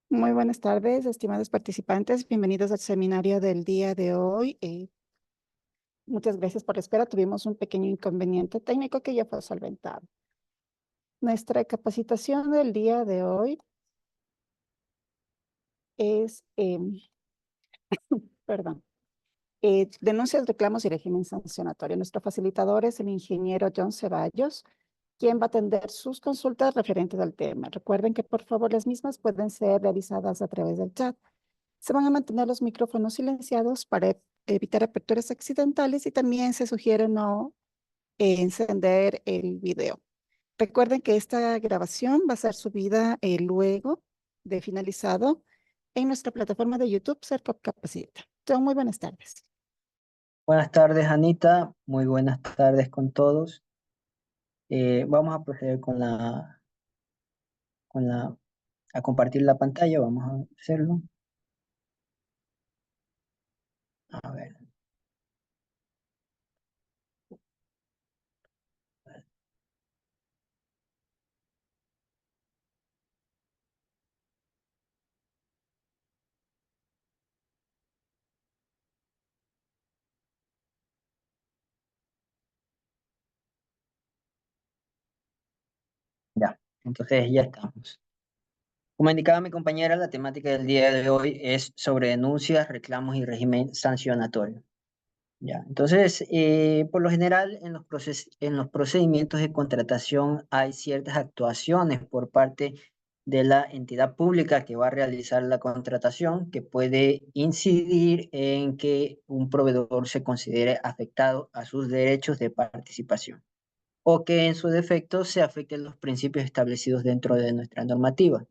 Muy buenas tardes, estimados participantes. Bienvenidos al seminario del día de hoy. Muchas gracias por la espera. Tuvimos un pequeño inconveniente técnico que ya fue solventado. Nuestra capacitación del día de hoy es, perdón, denuncias, reclamos y régimen sancionatorio. Nuestro facilitador es el ingeniero John Ceballos, quien va a atender sus consultas referentes al tema. Recuerden que por favor las mismas pueden ser realizadas a través del chat. Se van a mantener los micrófonos silenciados para evitar aperturas accidentales y también se sugiere no encender el video. Recuerden que esta grabación va a ser subida luego de finalizado en nuestra plataforma de YouTube, Serpop Capacita. Muy buenas tardes. Buenas tardes, Anita. Muy buenas tardes con todos. Vamos a proceder a compartir la pantalla. Vamos a hacerlo. A ver. Ya. Entonces ya estamos. Como indicaba mi compañera, la temática del día de hoy es sobre denuncias, reclamos y régimen sancionatorio. Ya. Entonces, por lo general, en los procedimientos de contratación hay ciertas actuaciones por parte de la entidad pública que va a realizar la contratación que puede incidir en que un proveedor se considere afectado a sus derechos de participación o que en su defecto se afecten los principios establecidos dentro de nuestra normativa.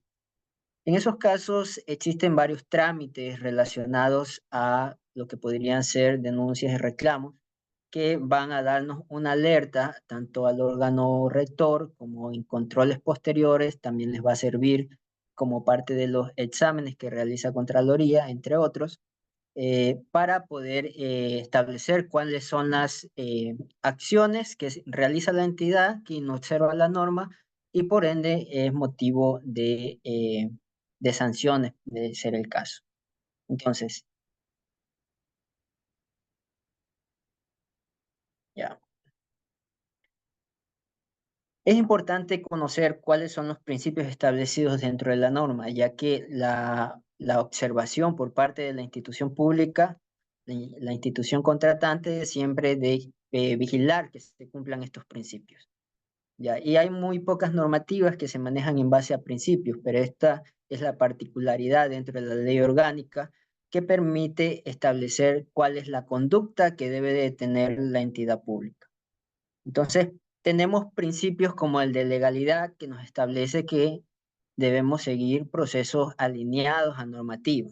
En esos casos existen varios trámites relacionados a lo que podrían ser denuncias y reclamos que van a darnos una alerta tanto al órgano rector como en controles posteriores. También les va a servir como parte de los exámenes que realiza Contraloría, entre otros, para poder establecer cuáles son las acciones que realiza la entidad que no observa la norma y por ende es motivo de sanciones, de ser el caso. Entonces, ya. Es importante conocer cuáles son los principios establecidos dentro de la norma, ya que la observación por parte de la institución pública, la institución contratante, es siempre de vigilar que se cumplan estos principios. ¿Ya? Y hay muy pocas normativas que se manejan en base a principios, pero esta es la particularidad dentro de la ley orgánica que permite establecer cuál es la conducta que debe de tener la entidad pública. Entonces, tenemos principios como el de legalidad que nos establece que debemos seguir procesos alineados a normativa,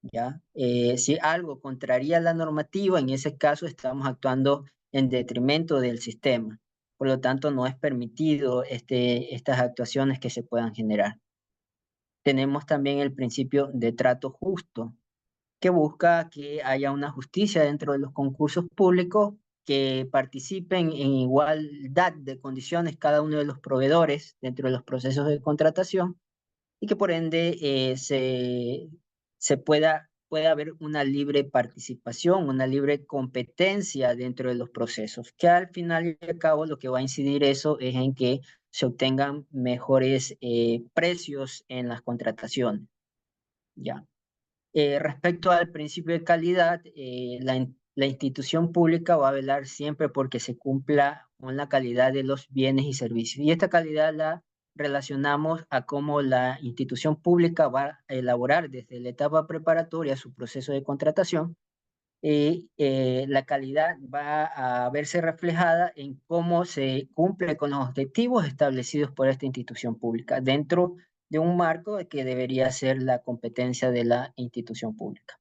¿ya? Si algo contraría la normativa, en ese caso estamos actuando en detrimento del sistema. Por lo tanto, no es permitido estas actuaciones que se puedan generar. Tenemos también el principio de trato justo, que busca que haya una justicia dentro de los concursos públicos, que participen en igualdad de condiciones cada uno de los proveedores dentro de los procesos de contratación y que por ende pueda haber una libre participación, una libre competencia dentro de los procesos, que al final y al cabo lo que va a incidir eso es en que se obtengan mejores precios en las contrataciones. Ya. Respecto al principio de calidad, la institución pública va a velar siempre porque se cumpla con la calidad de los bienes y servicios. Y esta calidad la relacionamos a cómo la institución pública va a elaborar desde la etapa preparatoria su proceso de contratación y la calidad va a verse reflejada en cómo se cumple con los objetivos establecidos por esta institución pública dentro de un marco que debería ser la competencia de la institución pública.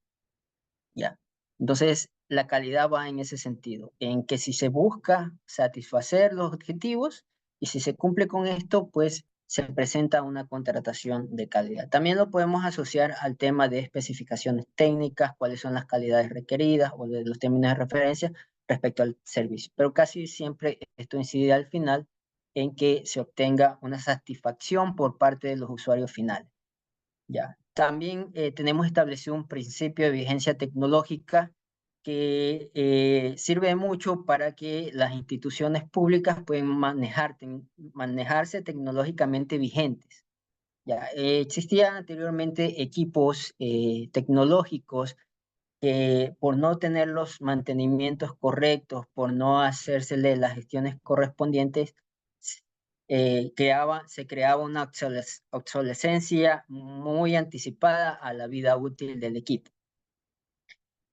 ¿Ya? Entonces, la calidad va en ese sentido, en que si se busca satisfacer los objetivos y si se cumple con esto, pues se presenta una contratación de calidad. También lo podemos asociar al tema de especificaciones técnicas, cuáles son las calidades requeridas o de los términos de referencia respecto al servicio. Pero casi siempre esto incide al final en que se obtenga una satisfacción por parte de los usuarios finales. ¿Ya? También tenemos establecido un principio de vigencia tecnológica que sirve mucho para que las instituciones públicas puedan manejarse tecnológicamente vigentes. Ya, existían anteriormente equipos tecnológicos que por no tener los mantenimientos correctos, por no hacérsele las gestiones correspondientes, se creaba una obsolescencia muy anticipada a la vida útil del equipo.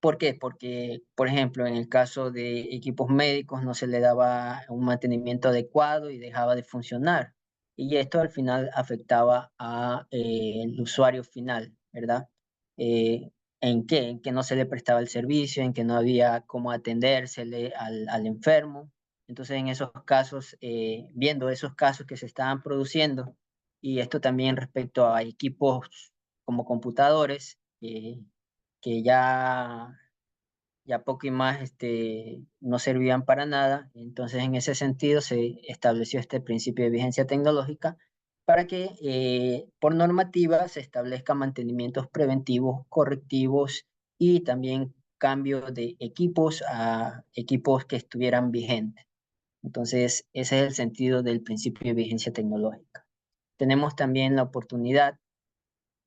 ¿Por qué? Porque, por ejemplo, en el caso de equipos médicos no se le daba un mantenimiento adecuado y dejaba de funcionar. Y esto al final afectaba a, el usuario final, ¿verdad? Eh, ¿En qué? En que no se le prestaba el servicio, en que no había cómo atendérsele al enfermo. Entonces, en esos casos, viendo esos casos que se estaban produciendo, y esto también respecto a equipos como computadores, que ya poco y más no servían para nada. Entonces, en ese sentido, se estableció este principio de vigencia tecnológica para que por normativa se establezcan mantenimientos preventivos, correctivos y también cambio de equipos a equipos que estuvieran vigentes. Entonces, ese es el sentido del principio de vigencia tecnológica. Tenemos también la oportunidad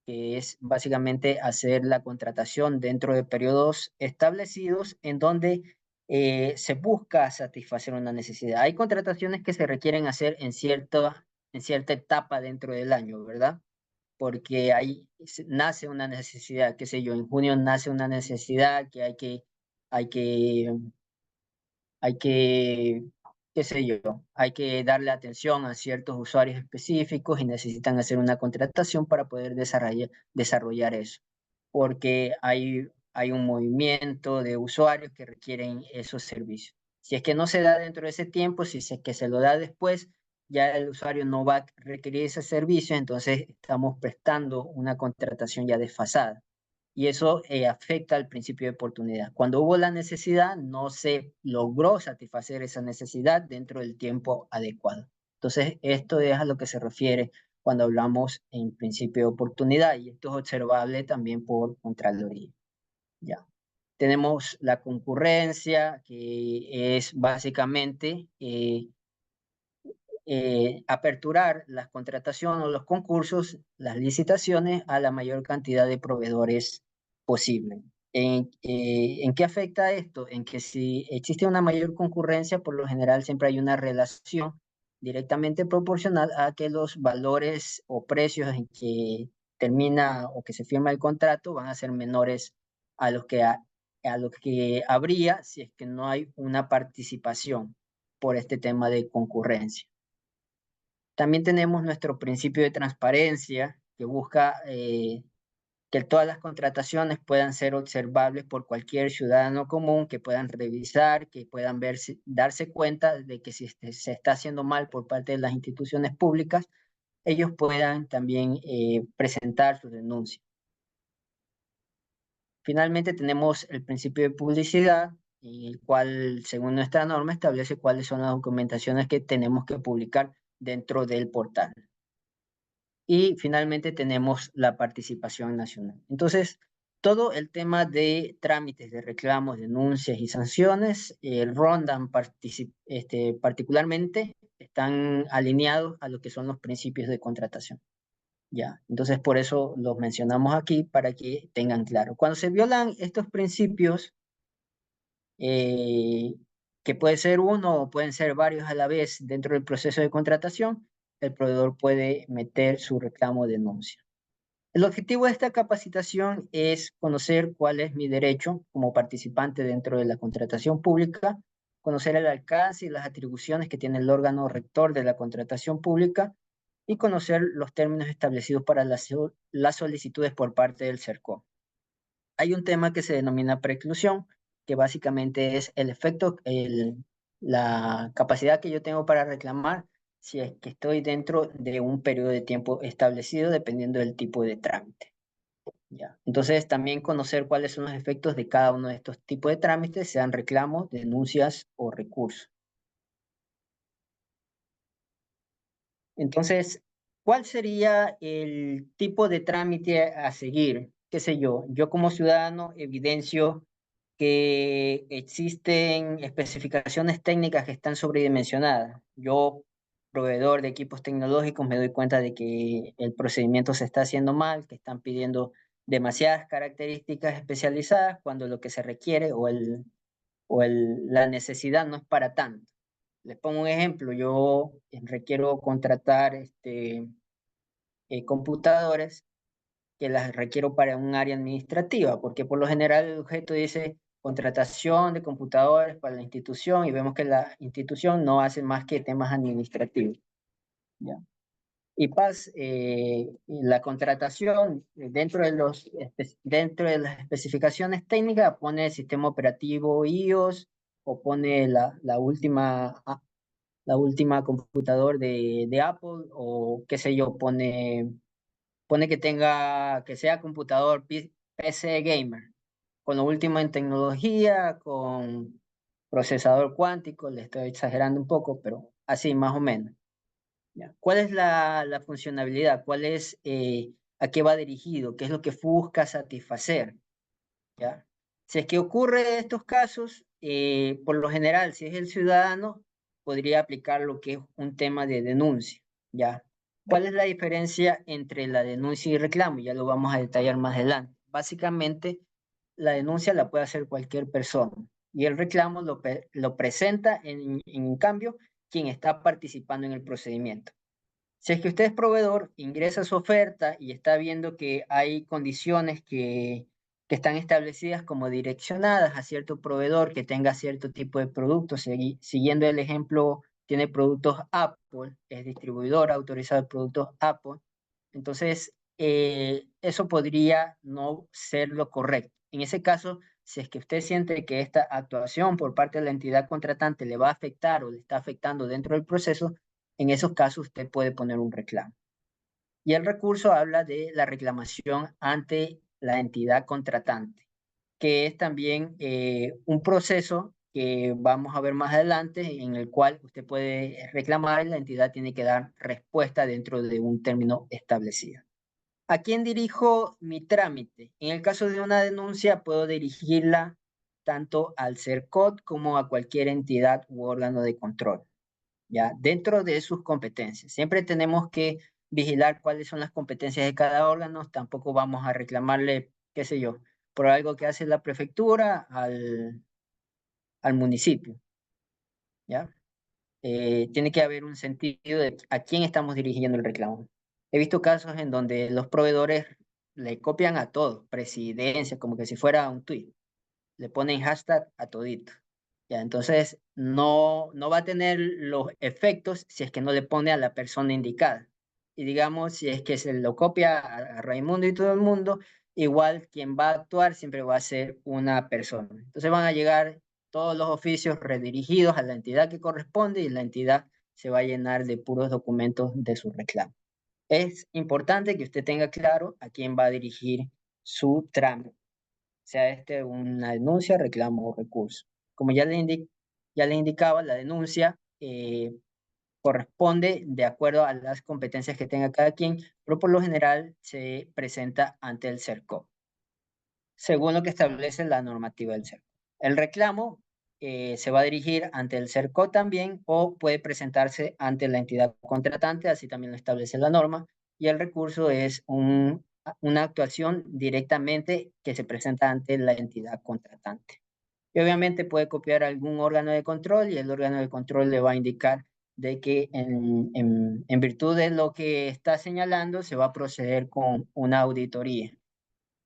que es básicamente hacer la contratación dentro de periodos establecidos en donde se busca satisfacer una necesidad. Hay contrataciones que se requieren hacer en cierta etapa dentro del año, ¿verdad? Porque ahí nace una necesidad, qué sé yo, en junio nace una necesidad que hay que hay que, qué sé yo, hay que darle atención a ciertos usuarios específicos y necesitan hacer una contratación para poder desarrollar eso, porque hay un movimiento de usuarios que requieren esos servicios. Si es que no se da dentro de ese tiempo, si es que se lo da después, ya el usuario no va a requerir ese servicio, entonces estamos prestando una contratación ya desfasada y eso afecta al principio de oportunidad. Cuando hubo la necesidad, no se logró satisfacer esa necesidad dentro del tiempo adecuado. Entonces, esto es a lo que se refiere cuando hablamos en principio de oportunidad y esto es observable también por Contraloría. Ya. Tenemos la concurrencia, que es básicamente aperturar las contrataciones o los concursos, las licitaciones a la mayor cantidad de proveedores posible. ¿En qué afecta esto? En que si existe una mayor concurrencia, por lo general siempre hay una relación directamente proporcional a que los valores o precios en que termina o que se firma el contrato van a ser menores a los a los que habría si es que no hay una participación por este tema de concurrencia. También tenemos nuestro principio de transparencia que busca que todas las contrataciones puedan ser observables por cualquier ciudadano común, que puedan revisar, que puedan darse cuenta de que si se está haciendo mal por parte de las instituciones públicas, ellos puedan también presentar sus denuncias. Finalmente tenemos el principio de publicidad, el cual, según nuestra norma, establece cuáles son las documentaciones que tenemos que publicar dentro del portal. Y finalmente tenemos la participación nacional. Entonces, todo el tema de trámites de reclamos, denuncias y sanciones rondan particularmente, están alineados a lo que son los principios de contratación. Ya, entonces por eso los mencionamos aquí para que tengan claro. Cuando se violan estos principios, eh, que puede ser uno o pueden ser varios a la vez dentro del proceso de contratación, el proveedor puede meter su reclamo o denuncia. El objetivo de esta capacitación es conocer cuál es mi derecho como participante dentro de la contratación pública, conocer el alcance y las atribuciones que tiene el órgano rector de la contratación pública y conocer los términos establecidos para las solicitudes por parte del CERCOM. Hay un tema que se denomina preclusión, que básicamente es el efecto, la capacidad que yo tengo para reclamar si es que estoy dentro de un periodo de tiempo establecido dependiendo del tipo de trámite. ¿Ya? Entonces, también conocer cuáles son los efectos de cada uno de estos tipos de trámites, sean reclamos, denuncias o recursos. Entonces, ¿Cuál sería el tipo de trámite a seguir? ¿Qué sé yo? Yo como ciudadano evidencio que existen especificaciones técnicas que están sobredimensionadas. Yo, proveedor de equipos tecnológicos, me doy cuenta de que el procedimiento se está haciendo mal, que están pidiendo demasiadas características especializadas cuando lo que se requiere la necesidad no es para tanto. Les pongo un ejemplo, yo requiero contratar computadores que las requiero para un área administrativa, porque por lo general el objeto dice contratación de computadores para la institución y vemos que la institución no hace más que temas administrativos. ¿Ya? Y PAS, la contratación dentro de las especificaciones técnicas pone el sistema operativo iOS o pone la última computador de Apple o qué sé yo, pone que sea computador PC gamer, con lo último en tecnología, con procesador cuántico, le estoy exagerando un poco, pero así más o menos. ¿Ya? ¿Cuál es la funcionalidad? ¿Cuál es, a qué va dirigido? ¿Qué es lo que busca satisfacer? ¿Ya? Si es que ocurre estos casos, por lo general, si es el ciudadano, podría aplicar lo que es un tema de denuncia, ¿ya? ¿Cuál es la diferencia entre la denuncia y reclamo? Ya lo vamos a detallar más adelante. Básicamente, la denuncia la puede hacer cualquier persona y el reclamo lo presenta en cambio quien está participando en el procedimiento. Si es que usted es proveedor, ingresa su oferta y está viendo que hay condiciones que están establecidas como direccionadas a cierto proveedor que tenga cierto tipo de productos, siguiendo el ejemplo, tiene productos Apple, es distribuidor autorizado de productos Apple, entonces eso podría no ser lo correcto. En ese caso, si es que usted siente que esta actuación por parte de la entidad contratante le va a afectar o le está afectando dentro del proceso, en esos casos usted puede poner un reclamo. Y el recurso habla de la reclamación ante la entidad contratante, que es también un proceso que vamos a ver más adelante, en el cual usted puede reclamar y la entidad tiene que dar respuesta dentro de un término establecido. ¿A quién dirijo mi trámite? En el caso de una denuncia, puedo dirigirla tanto al CERCOT como a cualquier entidad u órgano de control, ¿ya? Dentro de sus competencias. Siempre tenemos que vigilar cuáles son las competencias de cada órgano. Tampoco vamos a reclamarle, qué sé yo, por algo que hace la prefectura al municipio, ¿ya? Tiene que haber un sentido de a quién estamos dirigiendo el reclamo. He visto casos en donde los proveedores le copian a todo, presidencia, como que si fuera un tweet, le ponen hashtag a todito. Ya, entonces no va a tener los efectos si es que no le pone a la persona indicada. Y digamos, si es que se lo copia a Raimundo y todo el mundo, igual quien va a actuar siempre va a ser una persona. Entonces van a llegar todos los oficios redirigidos a la entidad que corresponde y la entidad se va a llenar de puros documentos de su reclamo. Es importante que usted tenga claro a quién va a dirigir su trámite, sea una denuncia, reclamo o recurso. Como ya le indicaba, la denuncia corresponde de acuerdo a las competencias que tenga cada quien, pero por lo general se presenta ante el CERCO, según lo que establece la normativa del CERCO. El reclamo se va a dirigir ante el CERCO también o puede presentarse ante la entidad contratante, así también lo establece la norma, y el recurso es una actuación directamente que se presenta ante la entidad contratante. Y obviamente puede copiar algún órgano de control y el órgano de control le va a indicar de que en virtud de lo que está señalando se va a proceder con una auditoría,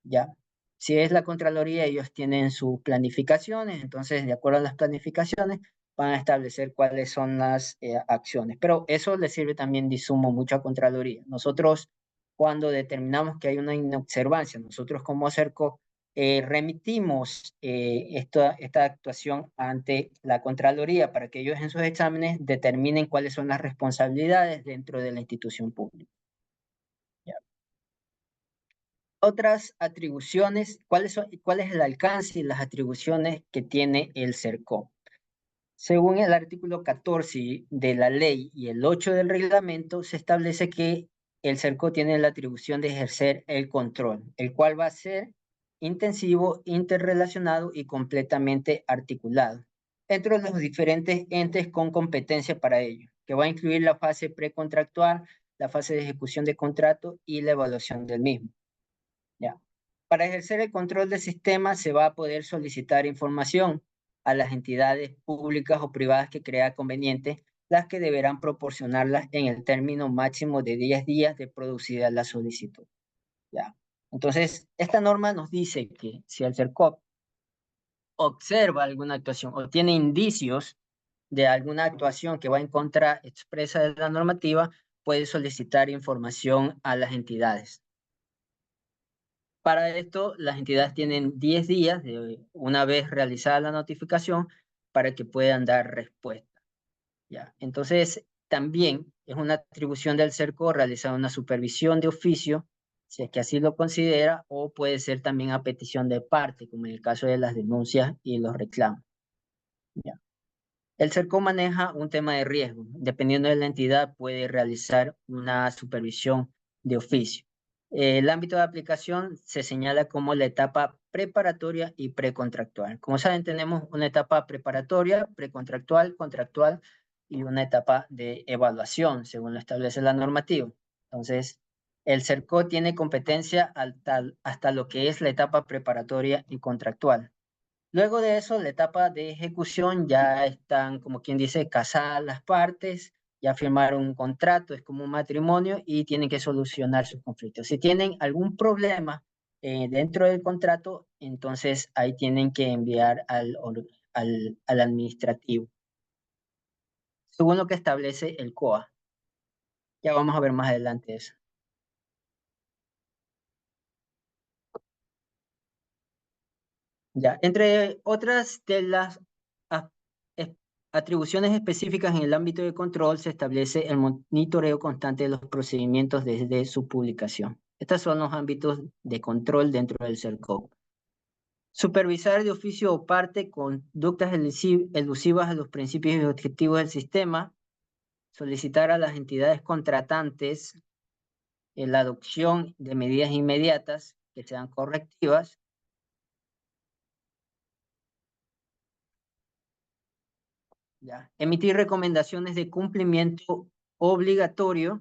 ¿ya? Si es la Contraloría, ellos tienen sus planificaciones, entonces de acuerdo a las planificaciones van a establecer cuáles son las acciones. Pero eso le sirve también de insumo mucho a Contraloría. Nosotros, cuando determinamos que hay una inobservancia, nosotros como CERCO remitimos esta actuación ante la Contraloría para que ellos en sus exámenes determinen cuáles son las responsabilidades dentro de la institución pública. ¿Ya? Otras atribuciones, ¿cuál es el alcance y las atribuciones que tiene el CERCO? Según el artículo 14 de la ley y el 8 del reglamento, se establece que el CERCO tiene la atribución de ejercer el control, el cual va a ser intensivo, interrelacionado y completamente articulado entre los diferentes entes con competencia para ello, que va a incluir la fase precontractual, la fase de ejecución de contrato y la evaluación del mismo. ¿Ya? Para ejercer el control del sistema se va a poder solicitar información a las entidades públicas o privadas que crea conveniente, las que deberán proporcionarlas en el término máximo de 10 días de producida la solicitud. ¿Ya? Entonces, esta norma nos dice que si el CERCOP observa alguna actuación o tiene indicios de alguna actuación que va en contra expresa de la normativa, puede solicitar información a las entidades. Para esto, las entidades tienen 10 días de una vez realizada la notificación para que puedan dar respuesta. ¿Ya? Entonces, también es una atribución del CERCO realizar una supervisión de oficio, si es que así lo considera, o puede ser también a petición de parte, como en el caso de las denuncias y los reclamos. ¿Ya? El CERCO maneja un tema de riesgo. Dependiendo de la entidad, puede realizar una supervisión de oficio. El ámbito de aplicación se señala como la etapa preparatoria y precontractual. Como saben, tenemos una etapa preparatoria, precontractual, contractual y una etapa de evaluación, según lo establece la normativa. Entonces, el CERCO tiene competencia hasta lo que es la etapa preparatoria y contractual. Luego de eso, la etapa de ejecución ya están, como quien dice, casadas las partes, ya firmaron un contrato, es como un matrimonio y tienen que solucionar sus conflictos. Si tienen algún problema dentro del contrato, entonces ahí tienen que enviar al administrativo, según lo que establece el COA. Ya vamos a ver más adelante eso. Ya, entre otras de las a- es- atribuciones específicas en el ámbito de control, se establece el monitoreo constante de los procedimientos desde su publicación. Estos son los ámbitos de control dentro del CERCOP. Supervisar de oficio o parte conductas elusivas a los principios y objetivos del sistema. Solicitar a las entidades contratantes la adopción de medidas inmediatas que sean correctivas. ¿Ya? Emitir recomendaciones de cumplimiento obligatorio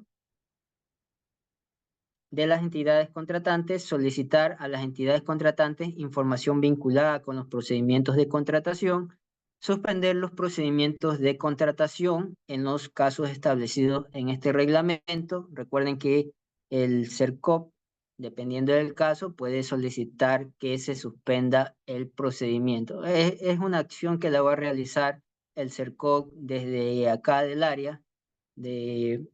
de las entidades contratantes, solicitar a las entidades contratantes información vinculada con los procedimientos de contratación, suspender los procedimientos de contratación en los casos establecidos en este reglamento. Recuerden que el CERCOP, dependiendo del caso, puede solicitar que se suspenda el procedimiento. Es una acción que la va a realizar el CERCOP desde acá del área de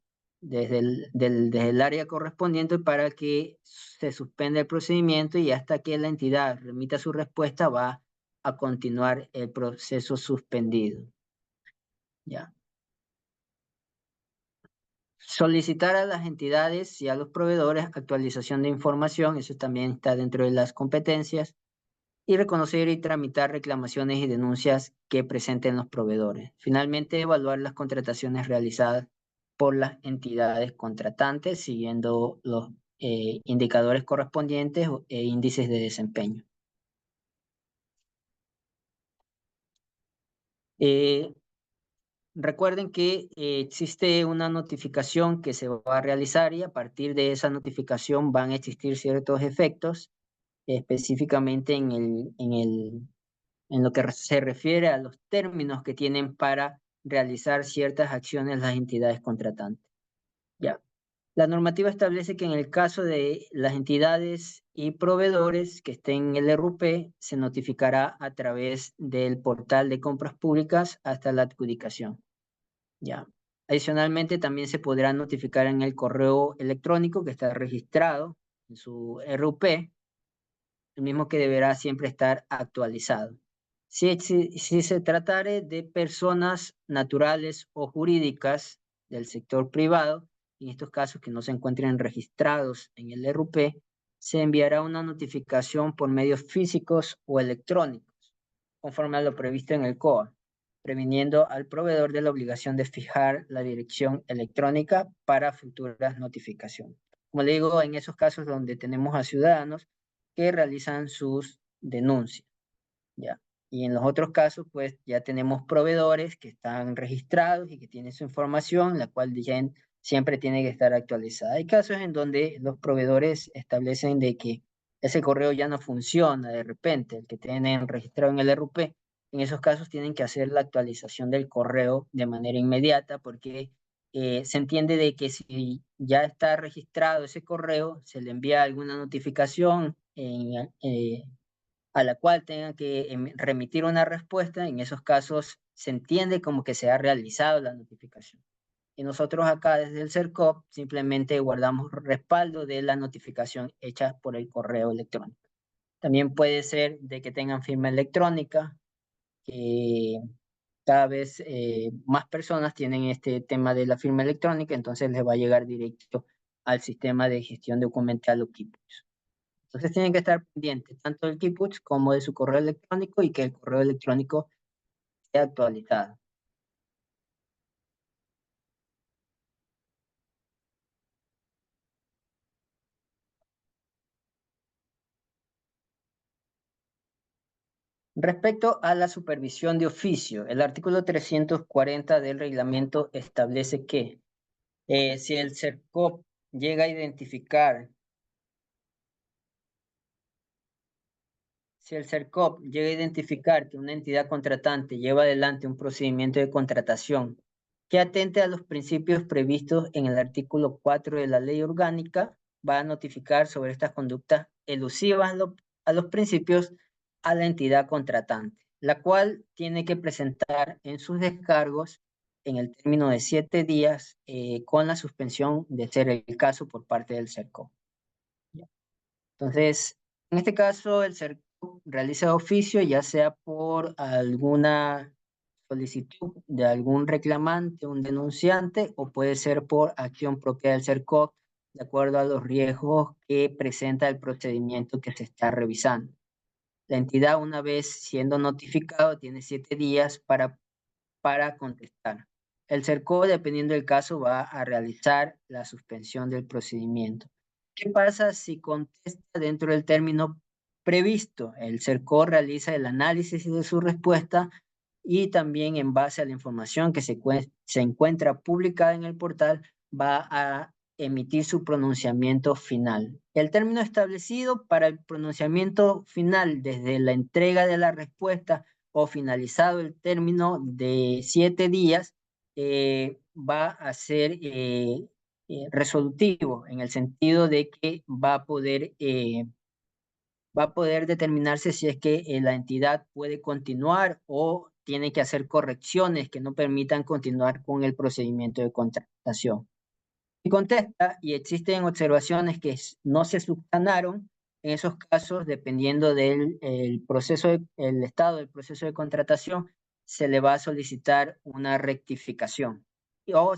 desde el área correspondiente para que se suspenda el procedimiento y hasta que la entidad remita su respuesta va a continuar el proceso suspendido. ¿Ya? Solicitar a las entidades y a los proveedores actualización de información, eso también está dentro de las competencias, y reconocer y tramitar reclamaciones y denuncias que presenten los proveedores. Finalmente, evaluar las contrataciones realizadas por las entidades contratantes siguiendo los indicadores correspondientes e índices de desempeño. Eh, Recuerden que existe una notificación que se va a realizar y a partir de esa notificación van a existir ciertos efectos, específicamente en lo que se refiere a los términos que tienen para realizar ciertas acciones las entidades contratantes. Ya. La normativa establece que en el caso de las entidades y proveedores que estén en el RUP, se notificará a través del portal de compras públicas hasta la adjudicación. Ya. Adicionalmente, también se podrá notificar en el correo electrónico que está registrado en su RUP, el mismo que deberá siempre estar actualizado. Si se tratare de personas naturales o jurídicas del sector privado, en estos casos que no se encuentren registrados en el RUP, se enviará una notificación por medios físicos o electrónicos, conforme a lo previsto en el COA, previniendo al proveedor de la obligación de fijar la dirección electrónica para futuras notificaciones. como le digo, en esos casos donde tenemos a ciudadanos que realizan sus denuncias, ¿ya? Y en los otros casos, pues ya tenemos proveedores que están registrados y que tienen su información, la cual ya siempre tiene que estar actualizada. Hay casos en donde los proveedores establecen de que ese correo ya no funciona de repente, el que tienen registrado en el RUP. En esos casos tienen que hacer la actualización del correo de manera inmediata porque se entiende de que si ya está registrado ese correo, se le envía alguna notificación a la cual tengan que remitir una respuesta. En esos casos se entiende como que se ha realizado la notificación. Y nosotros acá desde el CERCOP simplemente guardamos respaldo de la notificación hecha por el correo electrónico. También puede ser de que tengan firma electrónica, que cada vez más personas tienen este tema de la firma electrónica, entonces les va a llegar directo al sistema de gestión documental o KIPUX. Entonces tienen que estar pendientes tanto del KIPUX como de su correo electrónico y que el correo electrónico esté actualizado. Respecto a la supervisión de oficio, el artículo 340 del reglamento establece que si el CERCOP llega a identificar Si el CERCOP llega a identificar que una entidad contratante lleva adelante un procedimiento de contratación que atente a los principios previstos en el artículo 4 de la Ley Orgánica, va a notificar sobre estas conductas elusivas a los principios a la entidad contratante, la cual tiene que presentar en sus descargos en el término de 7 días con la suspensión de ser el caso por parte del CERCOP. Entonces, en este caso, el CERCOP realiza oficio, ya sea por alguna solicitud de algún reclamante, un denunciante, o puede ser por acción propia del CERCOP, de acuerdo a los riesgos que presenta el procedimiento que se está revisando. La entidad, una vez siendo notificado, tiene 7 días para contestar. El CERCOP, dependiendo del caso, va a realizar la suspensión del procedimiento. ¿Qué pasa si contesta dentro del término previsto? El CERCOP realiza el análisis de su respuesta y también en base a la información que se encuentra publicada en el portal, va a emitir su pronunciamiento final. El término establecido para el pronunciamiento final desde la entrega de la respuesta o finalizado el término de 7 días, va a ser resolutivo en el sentido de que va a poder determinarse si es que la entidad puede continuar o tiene que hacer correcciones que no permitan continuar con el procedimiento de contratación. Si contesta y existen observaciones que no se subsanaron, en esos casos, dependiendo del el estado del proceso de contratación, se le va a solicitar una rectificación. O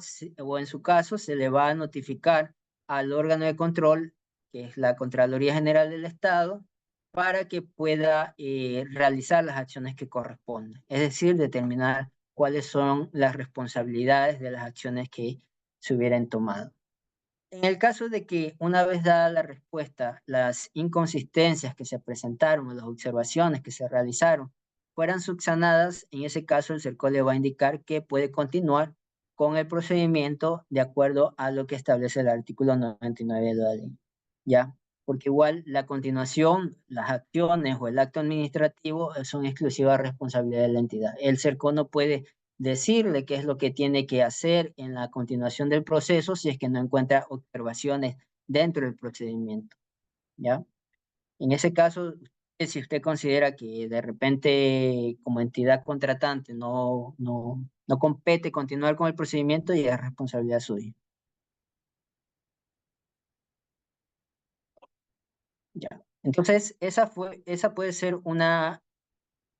en su caso, se le va a notificar al órgano de control, que es la Contraloría General del Estado, para que pueda realizar las acciones que corresponden. Es decir, determinar cuáles son las responsabilidades de las acciones que se hubieran tomado. En el caso de que una vez dada la respuesta, las inconsistencias que se presentaron o las observaciones que se realizaron fueran subsanadas, en ese caso el CERCOP le va a indicar que puede continuar con el procedimiento de acuerdo a lo que establece el artículo 99 de la ley. ¿Ya? Porque igual la continuación, las acciones o el acto administrativo son exclusiva responsabilidad de la entidad. El CERCOP no puede decirle qué es lo que tiene que hacer en la continuación del proceso si es que no encuentra observaciones dentro del procedimiento, ¿ya? En ese caso, si usted considera que de repente como entidad contratante no compete continuar con el procedimiento, ya es responsabilidad suya, ¿ya? Entonces, esa puede ser una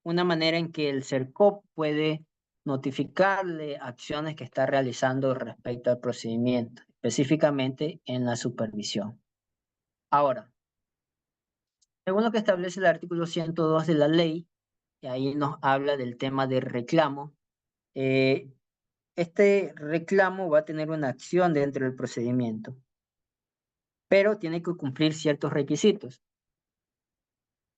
manera en que el CERCOP puede notificarle acciones que está realizando respecto al procedimiento, específicamente en la supervisión. Ahora, según lo que establece el artículo 102 de la ley, y ahí nos habla del tema de reclamo, eh, este reclamo va a tener una acción dentro del procedimiento. pero tiene que cumplir ciertos requisitos.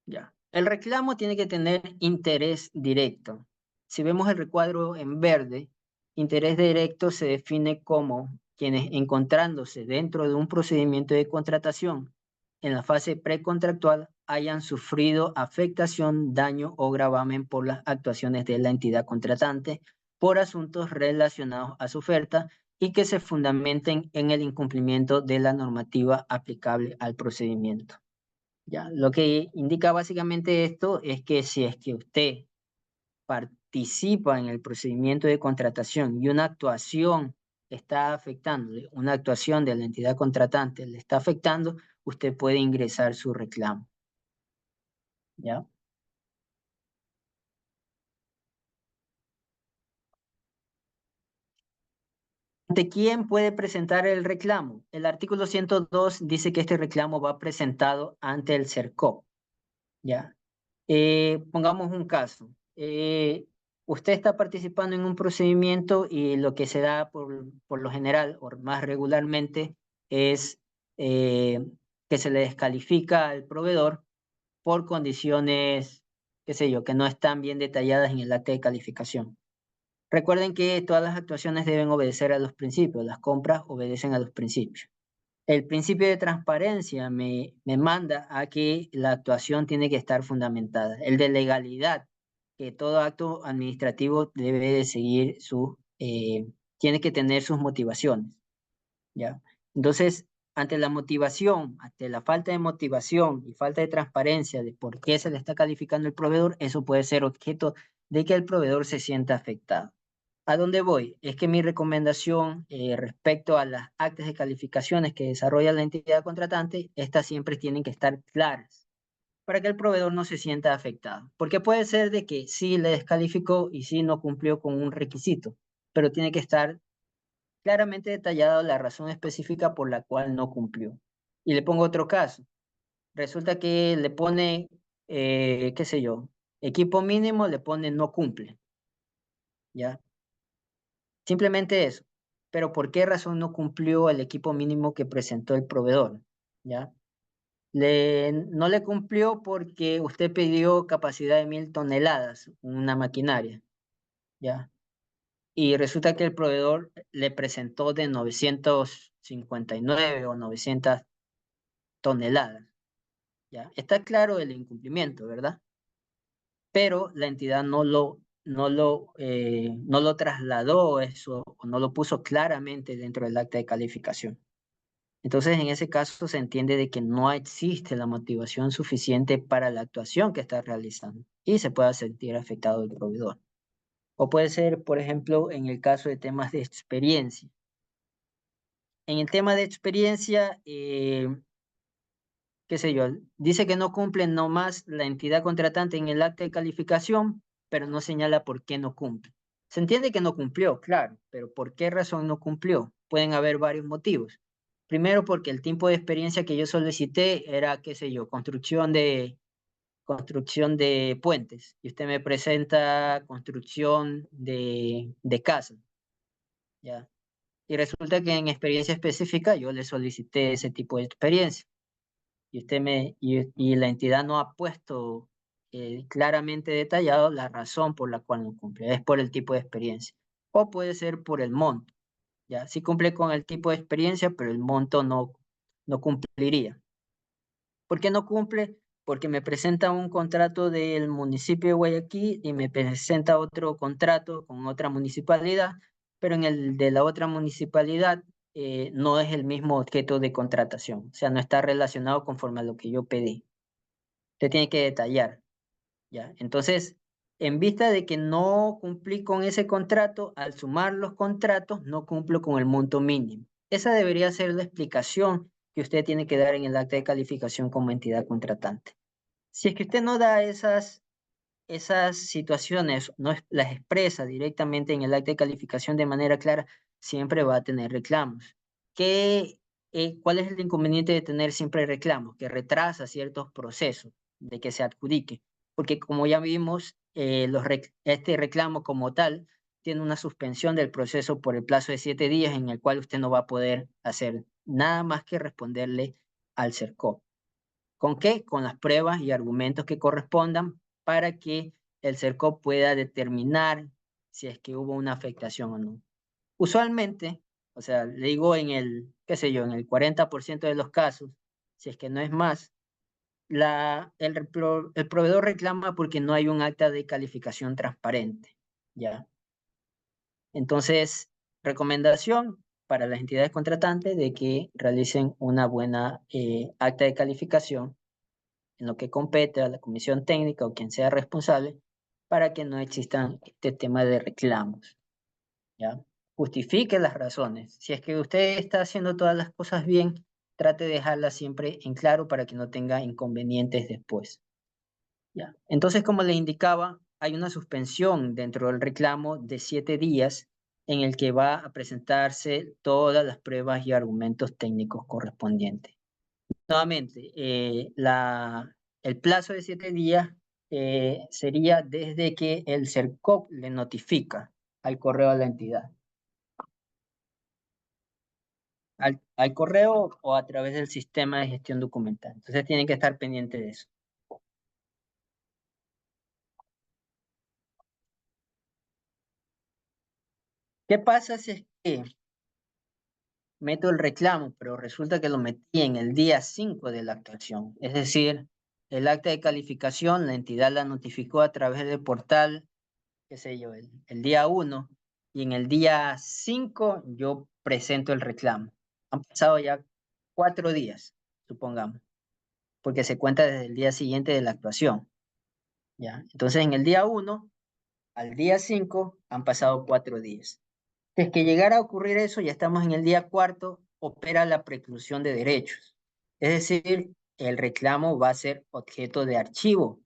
Ya. El reclamo tiene que tener interés directo. Si vemos el recuadro en verde, interés directo se define como quienes encontrándose dentro de un procedimiento de contratación en la fase precontractual hayan sufrido afectación, daño o gravamen por las actuaciones de la entidad contratante por asuntos relacionados a su oferta y que se fundamenten en el incumplimiento de la normativa aplicable al procedimiento. Ya, lo que indica básicamente esto es que si es que usted participa en el procedimiento de contratación y una actuación está afectando, una actuación de la entidad contratante le está afectando, usted puede ingresar su reclamo. ¿Ya? ¿Ante quién puede presentar el reclamo? El artículo 102 dice que este reclamo va presentado ante el CERCOP. ¿Ya? Pongamos un caso. Usted está participando en un procedimiento y lo que se da por lo general o más regularmente es eh, que se le descalifica al proveedor por condiciones, qué sé yo, que no están bien detalladas en el acta de calificación. Recuerden que todas las actuaciones deben obedecer a los principios, las compras obedecen a los principios. El principio de transparencia me manda a que la actuación tiene que estar fundamentada. El de legalidad, que todo acto administrativo debe de seguir tiene que tener sus motivaciones, ¿ya? Entonces, ante la motivación, ante la falta de motivación y falta de transparencia de por qué se le está calificando el proveedor, eso puede ser objeto de que el proveedor se sienta afectado. ¿A dónde voy? Es que mi recomendación respecto a las actas de calificaciones que desarrolla la entidad contratante, estas siempre tienen que estar claras para que el proveedor no se sienta afectado. Porque puede ser de que sí le descalificó y sí no cumplió con un requisito, pero tiene que estar claramente detallada la razón específica por la cual no cumplió. Y le pongo otro caso. Resulta que le pone, qué sé yo, equipo mínimo, le pone no cumple, ¿ya? Simplemente eso. Pero ¿por qué razón no cumplió el equipo mínimo que presentó el proveedor? ¿Ya? No le cumplió porque usted pidió capacidad de 1000 toneladas, una maquinaria, ¿ya? Y resulta que el proveedor le presentó de 959 o 900 toneladas, ¿ya? Está claro el incumplimiento, ¿verdad? Pero la entidad no lo trasladó eso, o no lo puso claramente dentro del acta de calificación. Entonces, en ese caso se entiende de que no existe la motivación suficiente para la actuación que está realizando y se puede sentir afectado el proveedor. O puede ser, por ejemplo, en el caso de temas de experiencia. En el tema de experiencia, qué sé yo, dice que no cumple nomás la entidad contratante en el acta de calificación, pero no señala por qué no cumple. Se entiende que no cumplió, claro, pero ¿por qué razón no cumplió? Pueden haber varios motivos. Primero, porque el tipo de experiencia que yo solicité era, qué sé yo, construcción de puentes. Y usted me presenta construcción de casa, ¿ya? Y resulta que en experiencia específica yo le solicité ese tipo de experiencia y la entidad no ha puesto claramente detallado la razón por la cual no cumple. Es por el tipo de experiencia. O puede ser por el monto. Ya, sí cumple con el tipo de experiencia, pero el monto no cumpliría. ¿Por qué no cumple? Porque me presenta un contrato del municipio de Guayaquil y me presenta otro contrato con otra municipalidad, pero en el de la otra municipalidad no es el mismo objeto de contratación, o sea, no está relacionado conforme a lo que yo pedí. Usted tiene que detallar, ¿ya? Entonces, en vista de que no cumplí con ese contrato, al sumar los contratos, no cumplo con el monto mínimo. Esa debería ser la explicación que usted tiene que dar en el acta de calificación como entidad contratante. Si es que usted no da esas situaciones, no las expresa directamente en el acta de calificación de manera clara, siempre va a tener reclamos. ¿Cuál es el inconveniente de tener siempre reclamos? Que retrasa ciertos procesos de que se adjudique. Porque como ya vimos, este reclamo como tal tiene una suspensión del proceso por el plazo de 7 días en el cual usted no va a poder hacer nada más que responderle al CERCOP. ¿Con qué? Con las pruebas y argumentos que correspondan para que el CERCOP pueda determinar si es que hubo una afectación o no. Usualmente, o sea, le digo en el, qué sé yo, en el 40% de los casos, si es que no es más, el proveedor reclama porque no hay un acta de calificación transparente, ¿ya? Entonces, recomendación para las entidades contratantes de que realicen una buena acta de calificación en lo que compete a la comisión técnica o quien sea responsable para que no existan este tema de reclamos, ¿ya? Justifique las razones. Si es que usted está haciendo todas las cosas bien, trate de dejarlas siempre en claro para que no tenga inconvenientes después, ¿ya? Entonces, como le indicaba, hay una suspensión dentro del reclamo de 7 días en el que va a presentarse todas las pruebas y argumentos técnicos correspondientes. Nuevamente, el plazo de 7 días sería desde que el CERCOP le notifica al correo a la entidad. Al correo o a través del sistema de gestión documental. Entonces tienen que estar pendientes de eso. ¿Qué pasa si es que meto el reclamo, pero resulta que lo metí en el día 5 de la actuación? Es decir, el acta de calificación, la entidad la notificó a través del portal, qué sé yo, el día 1, y en el día 5 yo presento el reclamo. Han pasado ya 4 días, supongamos, porque se cuenta desde el día siguiente de la actuación, ¿ya? Entonces, en el día 1 al día 5 han pasado 4 días. Si es que llegara a ocurrir eso, ya estamos en el día cuarto, opera la preclusión de derechos. Es decir, el reclamo va a ser objeto de archivo,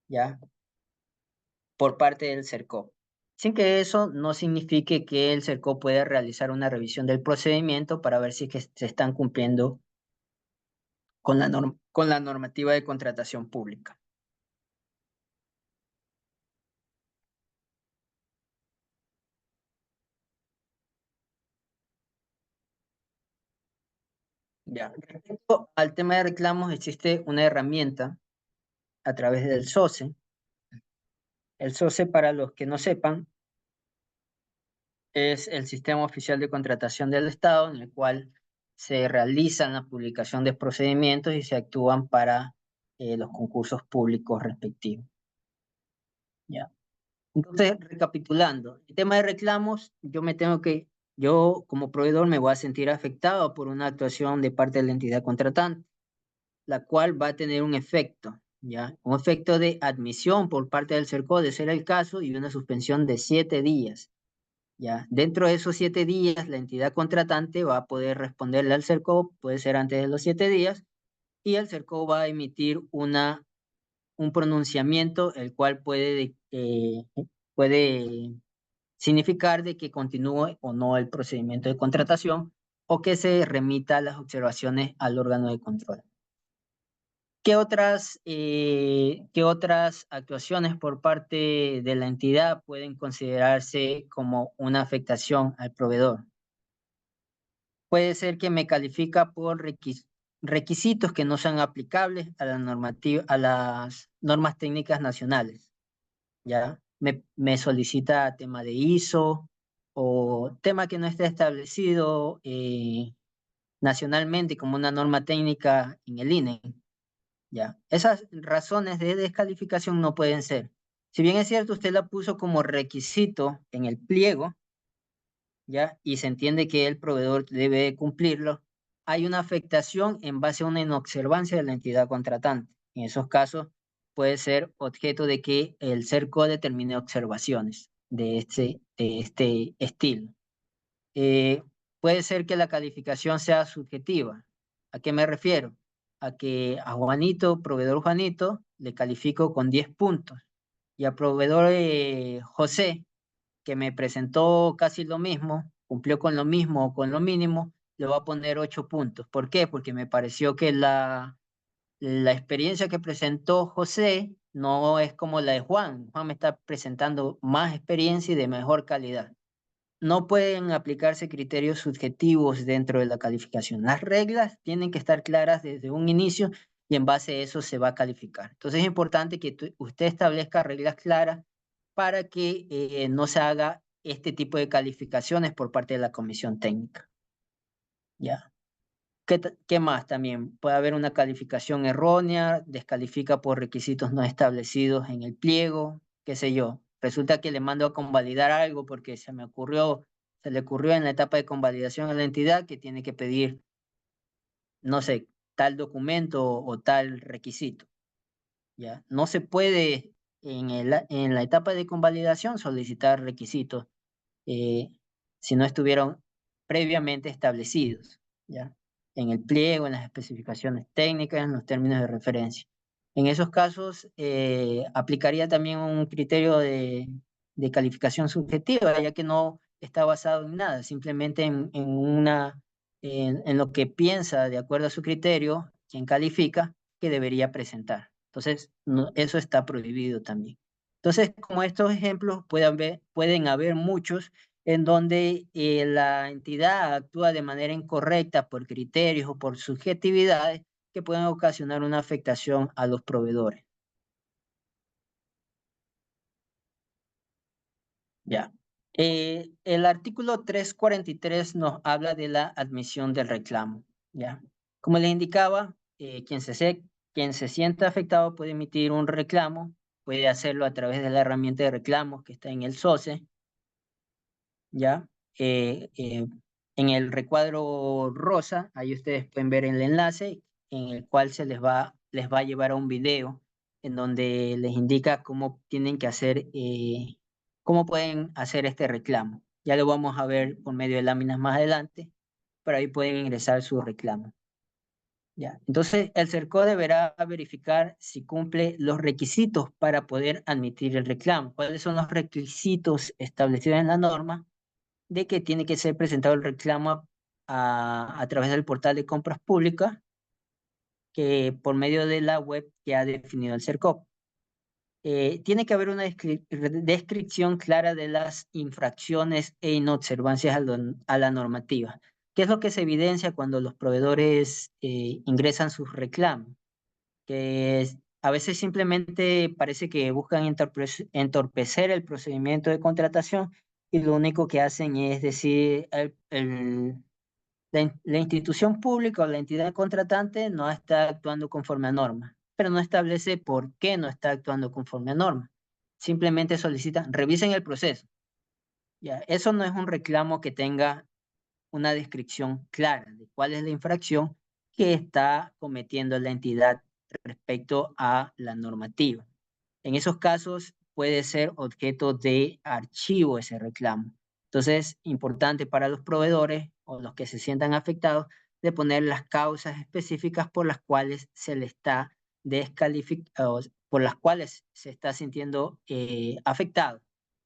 ¿ya? Por parte del CERCOP. Sin que eso no signifique que el CERCOP pueda realizar una revisión del procedimiento para ver si es que se están cumpliendo con con la normativa de contratación pública. Ya. Respecto al tema de reclamos, existe una herramienta a través del SOCE. El SOCE, para los que no sepan, es el Sistema Oficial de Contratación del Estado, en el cual se realizan la publicación de procedimientos y se actúan para los concursos públicos respectivos. ¿Ya? Entonces, recapitulando, el tema de reclamos, yo como proveedor me voy a sentir afectado por una actuación de parte de la entidad contratante, la cual va a tener un efecto, ¿ya? Un efecto de admisión por parte del CERCO, de ser el caso, y una suspensión de 7 días. ¿Ya? Dentro de esos 7 días, la entidad contratante va a poder responderle al CERCO, puede ser antes de los 7 días, y el CERCO va a emitir un pronunciamiento, el cual puede significar de que continúe o no el procedimiento de contratación o que se remita las observaciones al órgano de control. Qué otras actuaciones por parte de la entidad pueden considerarse como una afectación al proveedor? Puede ser que me califica por requisitos que no sean aplicables a la normativa, a las normas técnicas nacionales, ¿ya? Me solicita tema de ISO o tema que no esté establecido nacionalmente como una norma técnica en el INE. Ya, esas razones de descalificación no pueden ser. Si bien es cierto, usted la puso como requisito en el pliego, ya, y se entiende que el proveedor debe cumplirlo, hay una afectación en base a una inobservancia de la entidad contratante. En esos casos puede ser objeto de que el CERCO determine observaciones de este estilo. Eh, Puede ser que la calificación sea subjetiva. ¿A qué me refiero? A que a Juanito, proveedor Juanito, le califico con 10 puntos y a proveedor José, que me presentó casi lo mismo, cumplió con lo mismo o con lo mínimo, le voy a poner 8 puntos. ¿Por qué? Porque me pareció que la experiencia que presentó José no es como la de Juan. Juan me está presentando más experiencia y de mejor calidad. no pueden aplicarse criterios subjetivos dentro de la calificación. Las reglas tienen que estar claras desde un inicio y en base a eso se va a calificar. Entonces es importante que usted establezca reglas claras para que no se haga este tipo de calificaciones por parte de la comisión técnica. ¿Ya? ¿Qué más también? Puede haber una calificación errónea, descalifica por requisitos no establecidos en el pliego, qué sé yo. Resulta que le mando a convalidar algo porque se le ocurrió en la etapa de convalidación a la entidad que tiene que pedir, no sé, tal documento o tal requisito. ¿Ya? No se puede en la etapa de convalidación solicitar requisitos eh, si no estuvieron previamente establecidos, ¿ya? En el pliego, en las especificaciones técnicas, en los términos de referencia. En esos casos, aplicaría también un criterio de calificación subjetiva, ya que no está basado en nada, simplemente en lo que piensa, de acuerdo a su criterio, quien califica, que debería presentar. Entonces, eso está prohibido también. Entonces, como estos ejemplos, pueden haber muchos en donde la entidad actúa de manera incorrecta por criterios o por subjetividades que pueden ocasionar una afectación a los proveedores. Ya. El artículo 343 nos habla de la admisión del reclamo. Ya. Como les indicaba, quien se sienta afectado puede emitir un reclamo, puede hacerlo a través de la herramienta de reclamos que está en el SOCE. ¿Ya? En el recuadro rosa, ahí ustedes pueden ver el enlace en el cual les va a llevar a un video en donde les indica cómo tienen que hacer, cómo pueden hacer este reclamo. Ya lo vamos a ver por medio de láminas más adelante, pero ahí pueden ingresar su reclamo. ¿Ya? Entonces, el CERCO deberá verificar si cumple los requisitos para poder admitir el reclamo. ¿Cuáles son los requisitos establecidos en la norma? De que tiene que ser presentado el reclamo a través del portal de compras públicas que por medio de la web que ha definido el CERCOP. Tiene que haber una descripción clara de las infracciones e inobservancias a la normativa. ¿Qué es lo que se evidencia cuando los proveedores ingresan sus reclamos? A veces simplemente parece que buscan entorpecer el procedimiento de contratación y lo único que hacen es decir, la institución pública o la entidad contratante no está actuando conforme a norma, pero no establece por qué no está actuando conforme a norma. Simplemente solicitan, revisen el proceso. Ya, eso no es un reclamo que tenga una descripción clara de cuál es la infracción que está cometiendo la entidad respecto a la normativa. En esos casos puede ser objeto de archivo ese reclamo. Entonces, importante para los proveedores o los que se sientan afectados de poner las causas específicas por las cuales se le está descalificando, por las cuales se está sintiendo afectado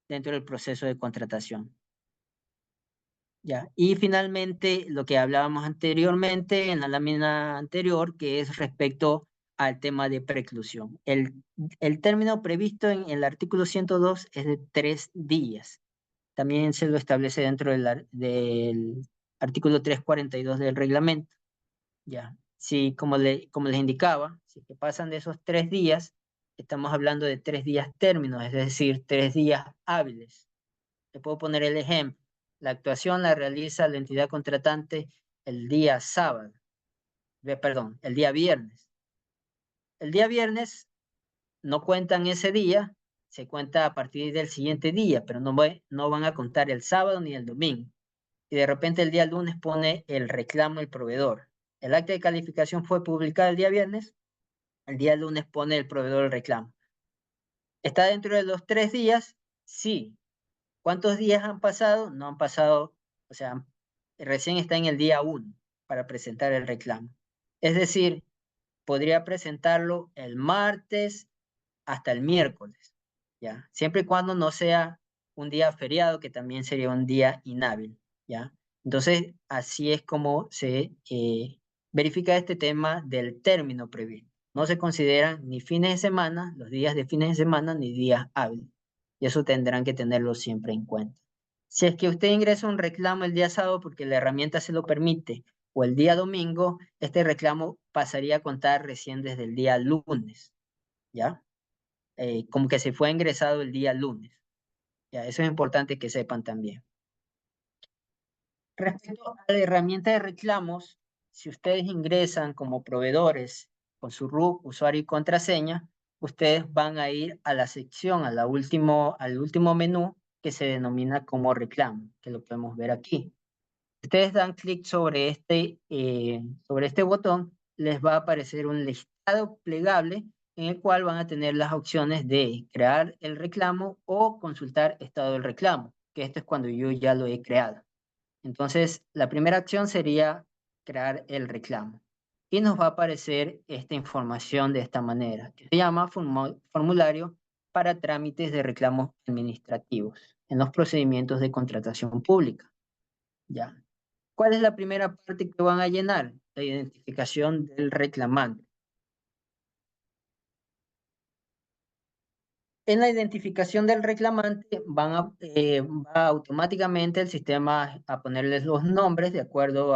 dentro del proceso de contratación. Ya. Y finalmente, lo que hablábamos anteriormente en la lámina anterior, que es respecto al tema de preclusión. El término previsto en el artículo 102 es de 3 días. También se lo establece dentro del artículo 342 del reglamento. Ya. Sí, como les indicaba, si que pasan de esos 3 días, estamos hablando de 3 días términos, es decir, 3 días hábiles. Te puedo poner el ejemplo. La actuación la realiza la entidad contratante el día sábado, perdón, el día viernes. El día viernes no cuentan ese día, se cuenta a partir del siguiente día, pero no van a contar el sábado ni el domingo. Y de repente el día lunes pone el reclamo el proveedor. El acta de calificación fue publicada el día viernes, el día lunes pone el proveedor el reclamo. ¿Está dentro de los 3 días? Sí. ¿Cuántos días han pasado? No han pasado, o sea, recién está en el día 1 para presentar el reclamo. Es decir, podría presentarlo el martes hasta el miércoles, ¿ya? Siempre y cuando no sea un día feriado, que también sería un día inhábil, ¿ya? Entonces, así es como se verifica este tema del término previsto. No se consideran ni fines de semana, los días de fines de semana, ni días hábiles. Y eso tendrán que tenerlo siempre en cuenta. Si es que usted ingresa un reclamo el día sábado porque la herramienta se lo permite, o el día domingo, este reclamo pasaría a contar recién desde el día lunes, ¿ya? Como que se fue ingresado el día lunes, ¿ya? Eso es importante que sepan también. Respecto a la herramienta de reclamos, si ustedes ingresan como proveedores con su RUC, usuario y contraseña, ustedes van a ir a la sección, al último menú que se denomina como reclamo, que lo podemos ver aquí. Ustedes dan clic sobre este botón, les va a aparecer un listado plegable en el cual van a tener las opciones de crear el reclamo o consultar estado del reclamo, que esto es cuando yo ya lo he creado. Entonces, la primera acción sería crear el reclamo. Y nos va a aparecer esta información de esta manera, que se llama formulario para trámites de reclamos administrativos en los procedimientos de contratación pública. Ya. ¿Cuál es la primera parte que van a llenar? La identificación del reclamante. En la identificación del reclamante va automáticamente el sistema a ponerles los nombres de acuerdo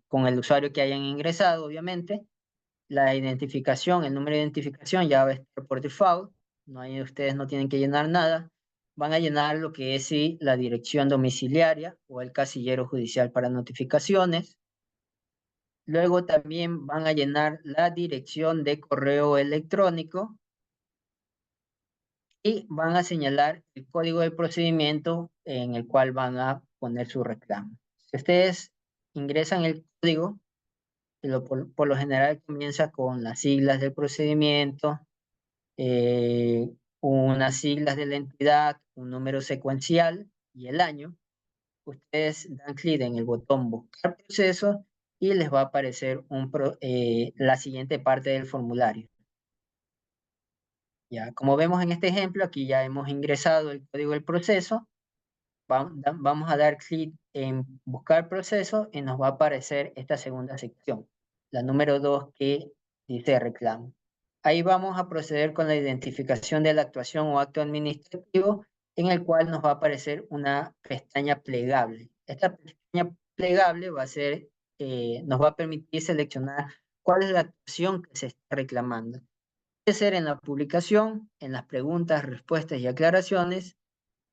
con el usuario que hayan ingresado, obviamente. La identificación, el número de identificación ya va a estar por default. Ustedes no tienen que llenar nada. Van a llenar lo que es sí, la dirección domiciliaria o el casillero judicial para notificaciones. Luego también van a llenar la dirección de correo electrónico y van a señalar el código de procedimiento en el cual van a poner su reclamo. Si ustedes ingresan el código, por lo general comienza con las siglas del procedimiento, eh, unas siglas de la entidad, un número secuencial y el año. Ustedes dan clic en el botón buscar proceso y les va a aparecer la siguiente parte del formulario. Ya, como vemos en este ejemplo, aquí ya hemos ingresado el código del proceso. Vamos a dar clic en buscar proceso y nos va a aparecer esta segunda sección, la número 2 que dice reclamo. Ahí vamos a proceder con la identificación de la actuación o acto administrativo en el cual nos va a aparecer una pestaña plegable. Esta pestaña plegable nos va a permitir seleccionar cuál es la actuación que se está reclamando. Puede ser en la publicación, en las preguntas, respuestas y aclaraciones,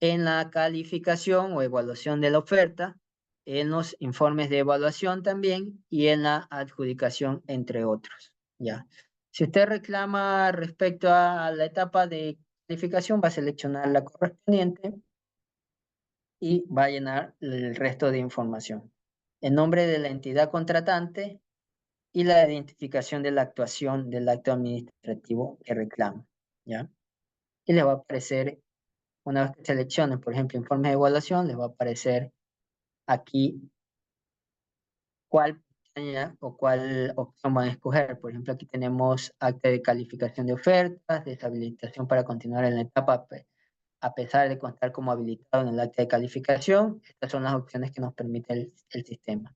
en la calificación o evaluación de la oferta, en los informes de evaluación también y en la adjudicación, entre otros. ¿Ya? Si usted reclama respecto a la etapa de calificación, va a seleccionar la correspondiente y va a llenar el resto de información. El nombre de la entidad contratante y la identificación de la actuación del acto administrativo que reclama. ¿Ya? Y le va a aparecer, una vez que seleccionen, por ejemplo, informe de evaluación, les va a aparecer aquí cuál pestaña o cuál opción van a escoger. Por ejemplo, aquí tenemos acta de calificación de ofertas, deshabilitación para continuar en la etapa a pesar de constar como habilitado en el acta de calificación. Estas son las opciones que nos permite el sistema.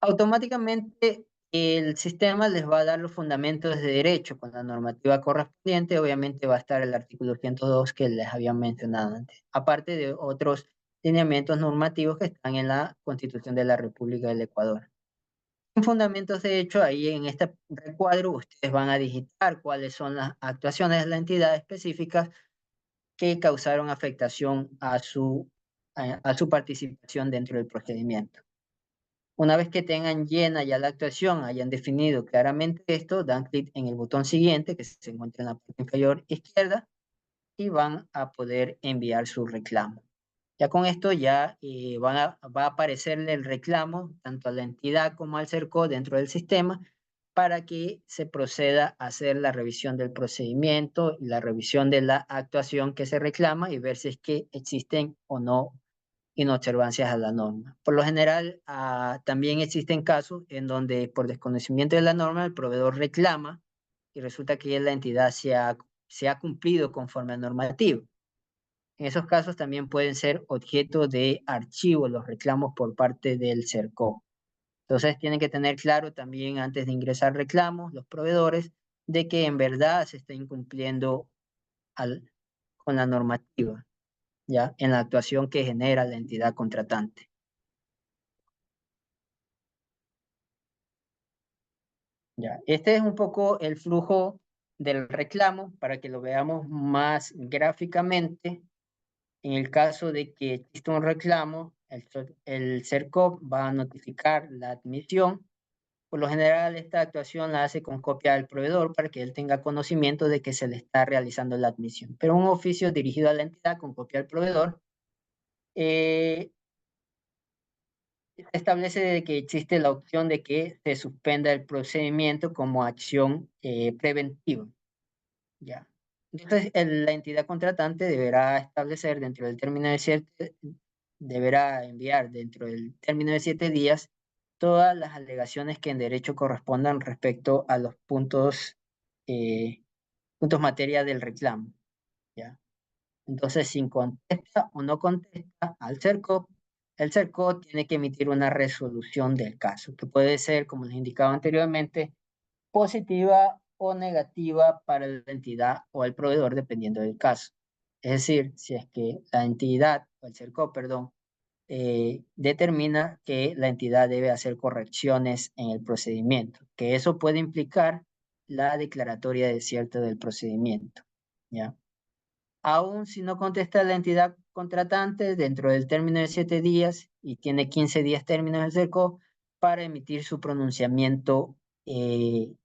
Automáticamente el sistema les va a dar los fundamentos de derecho con la normativa correspondiente. Obviamente va a estar el artículo 102 que les había mencionado antes, aparte de otros lineamientos normativos que están en la Constitución de la República del Ecuador. En fundamentos de hecho, ahí en este recuadro ustedes van a digitar cuáles son las actuaciones de la entidad específicas que causaron afectación a su participación dentro del procedimiento. Una vez que tengan llena ya la actuación, hayan definido claramente esto, dan clic en el botón siguiente que se encuentra en la parte inferior izquierda y van a poder enviar su reclamo. Ya con esto ya va a aparecerle el reclamo tanto a la entidad como al CERCO dentro del sistema para que se proceda a hacer la revisión del procedimiento y la revisión de la actuación que se reclama y ver si es que existen o no inobservancias a la norma. Por lo general, también existen casos en donde por desconocimiento de la norma el proveedor reclama y resulta que la entidad se ha cumplido conforme al normativo. En esos casos también pueden ser objeto de archivo los reclamos por parte del CERCO. Entonces tienen que tener claro también antes de ingresar reclamos los proveedores de que en verdad se está incumpliendo con la normativa. ¿ya? En la actuación que genera la entidad contratante. ¿Ya? Este es un poco el flujo del reclamo para que lo veamos más gráficamente. En el caso de que exista un reclamo, el CERCOP va a notificar la admisión. Por lo general, esta actuación la hace con copia del proveedor para que él tenga conocimiento de que se le está realizando la admisión. Pero un oficio dirigido a la entidad con copia del proveedor eh, establece de que existe la opción de que se suspenda el procedimiento como acción preventiva. ¿Ya? Entonces, la entidad contratante deberá establecer dentro del término de deberá enviar dentro del término de 7 días todas las alegaciones que en derecho correspondan respecto a los puntos materia del reclamo. ¿Ya? Entonces, si contesta o no contesta al CERCOP, el CERCOP tiene que emitir una resolución del caso, que puede ser, como les indicaba anteriormente, positiva o negativa para la entidad o el proveedor, dependiendo del caso. Es decir, si es que la entidad o el CERCOP, perdón, determina que la entidad debe hacer correcciones en el procedimiento, que eso puede implicar la declaratoria desierta del procedimiento, ¿ya? Aún si no contesta la entidad contratante dentro del término de 7 días y tiene 15 días términos el CERCOP para emitir su pronunciamiento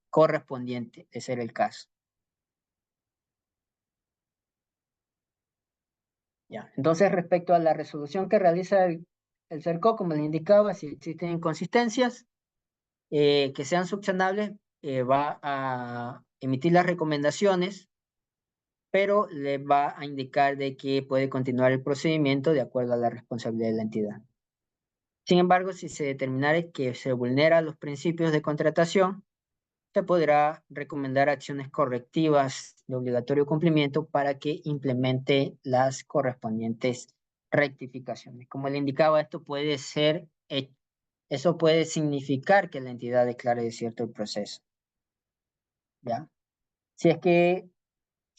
correspondiente, de ser el caso. ¿Ya? Entonces, respecto a la resolución que realiza el CERCOP, como les indicaba, si existen inconsistencias que sean subsanables, va a emitir las recomendaciones, pero le va a indicar de que puede continuar el procedimiento de acuerdo a la responsabilidad de la entidad. Sin embargo, si se determinara que se vulneran los principios de contratación, se podrá recomendar acciones correctivas de obligatorio cumplimiento para que implemente las correspondientes rectificaciones. Como le indicaba, esto puede ser, eso puede significar que la entidad declare desierto el proceso, ¿ya? Si es que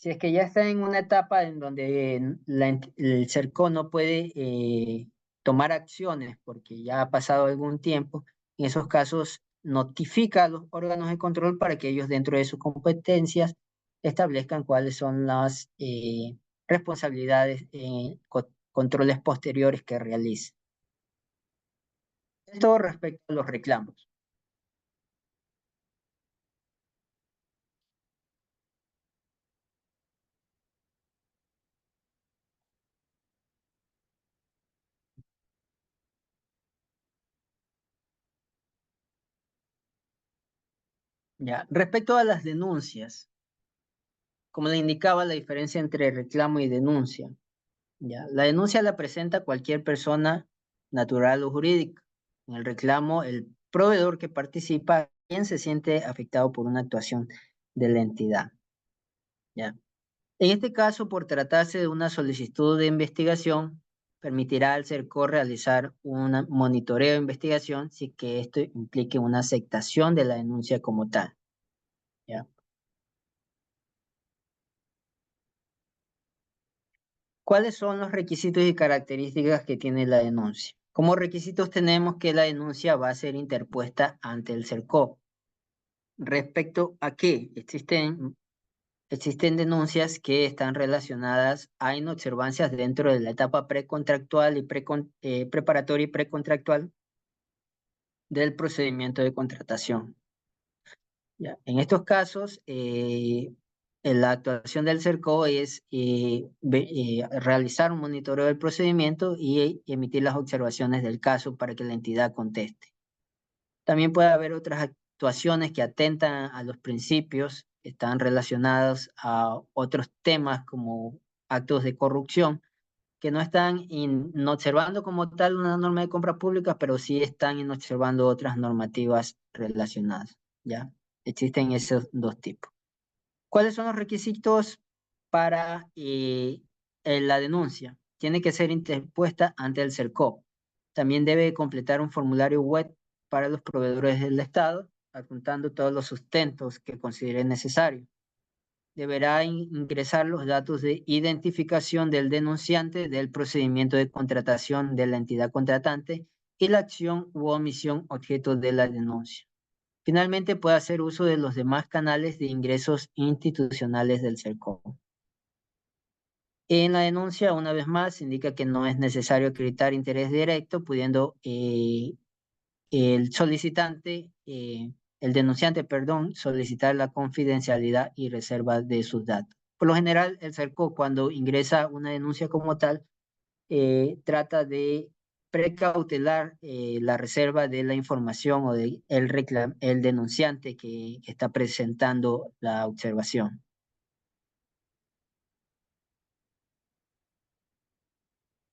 Si es que ya está en una etapa en donde el CERCO no puede tomar acciones porque ya ha pasado algún tiempo, en esos casos notifica a los órganos de control para que ellos dentro de sus competencias establezcan cuáles son las responsabilidades en controles posteriores que realice. Esto respecto a los reclamos. Ya. Respecto a las denuncias, como le indicaba, la diferencia entre reclamo y denuncia. Ya, la denuncia la presenta cualquier persona natural o jurídica. En el reclamo, el proveedor que participa, quien se siente afectado por una actuación de la entidad. Ya. En este caso, por tratarse de una solicitud de investigación, permitirá al CERCO realizar un monitoreo de investigación si que esto implique una aceptación de la denuncia como tal. ¿Ya? ¿Cuáles son los requisitos y características que tiene la denuncia? Como requisitos tenemos que la denuncia va a ser interpuesta ante el CERCOP. Respecto a que existen denuncias que están relacionadas a inobservancias dentro de la etapa precontractual y preparatoria y precontractual del procedimiento de contratación. Ya. En estos casos, la actuación del CERCO es realizar un monitoreo del procedimiento y emitir las observaciones del caso para que la entidad conteste. También puede haber otras actuaciones que atentan a los principios, que están relacionados a otros temas como actos de corrupción, que no están observando como tal una norma de compra pública, pero sí están observando otras normativas relacionadas, ¿ya? Existen esos dos tipos. ¿Cuáles son los requisitos para la denuncia? Tiene que ser interpuesta ante el CERCOP. También debe completar un formulario web para los proveedores del Estado, adjuntando todos los sustentos que considere necesario. deberá ingresar los datos de identificación del denunciante del procedimiento de contratación de la entidad contratante y la acción u omisión objeto de la denuncia. Finalmente, puede hacer uso de los demás canales de ingresos institucionales del CERCOP. En la denuncia, una vez más, indica que no es necesario acreditar interés directo, pudiendo el solicitante, el denunciante, perdón, solicitar la confidencialidad y reserva de sus datos. Por lo general, el CERCOP, cuando ingresa una denuncia como tal, trata de precautelar la reserva de la información o de el denunciante que está presentando la observación.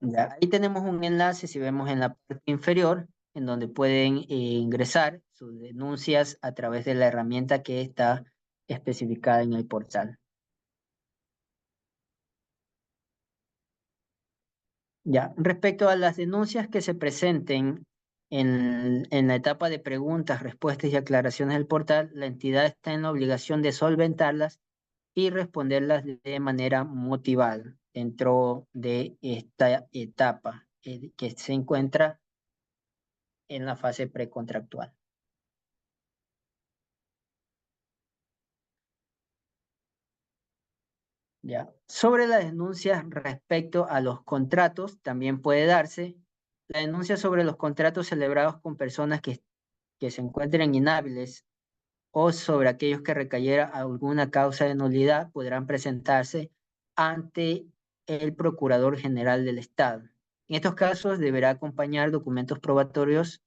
Ya, ahí tenemos un enlace, si vemos en la parte inferior, en donde pueden ingresar sus denuncias a través de la herramienta que está especificada en el portal. Ya, respecto a las denuncias que se presenten en la etapa de preguntas, respuestas y aclaraciones del portal, la entidad está en la obligación de solventarlas y responderlas de manera motivada dentro de esta etapa que se encuentra en la fase precontractual. Ya. Sobre las denuncias respecto a los contratos, también puede darse la denuncia sobre los contratos celebrados con personas que se encuentren inhábiles o sobre aquellos que recayera alguna causa de nulidad, podrán presentarse ante el Procurador General del Estado. En estos casos deberá acompañar documentos probatorios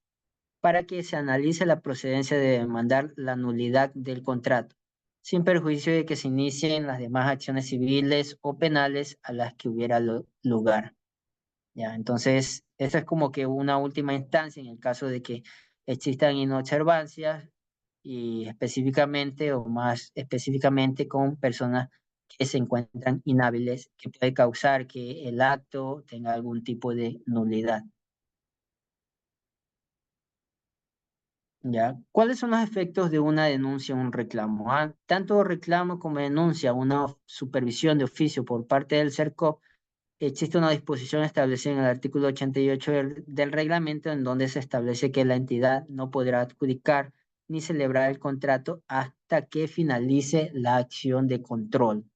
para que se analice la procedencia de demandar la nulidad del contrato, sin perjuicio de que se inicien las demás acciones civiles o penales a las que hubiera lugar. ¿Ya? Entonces, esa es como que una última instancia en el caso de que existan inobservancias y específicamente o más específicamente con personas que se encuentran inhábiles, que puede causar que el acto tenga algún tipo de nulidad. ¿Ya? ¿Cuáles son los efectos de una denuncia o un reclamo? Tanto reclamo como denuncia, una supervisión de oficio por parte del CERCOP, existe una disposición establecida en el artículo 88 del reglamento en donde se establece que la entidad no podrá adjudicar ni celebrar el contrato hasta que finalice la acción de control.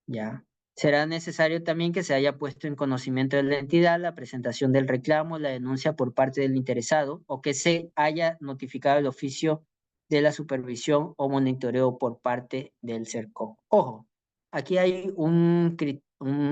¿Ya? Será necesario también que se haya puesto en conocimiento de la entidad la presentación del reclamo, la denuncia por parte del interesado o que se haya notificado el oficio de la supervisión o monitoreo por parte del CERCOP. Ojo, aquí hay un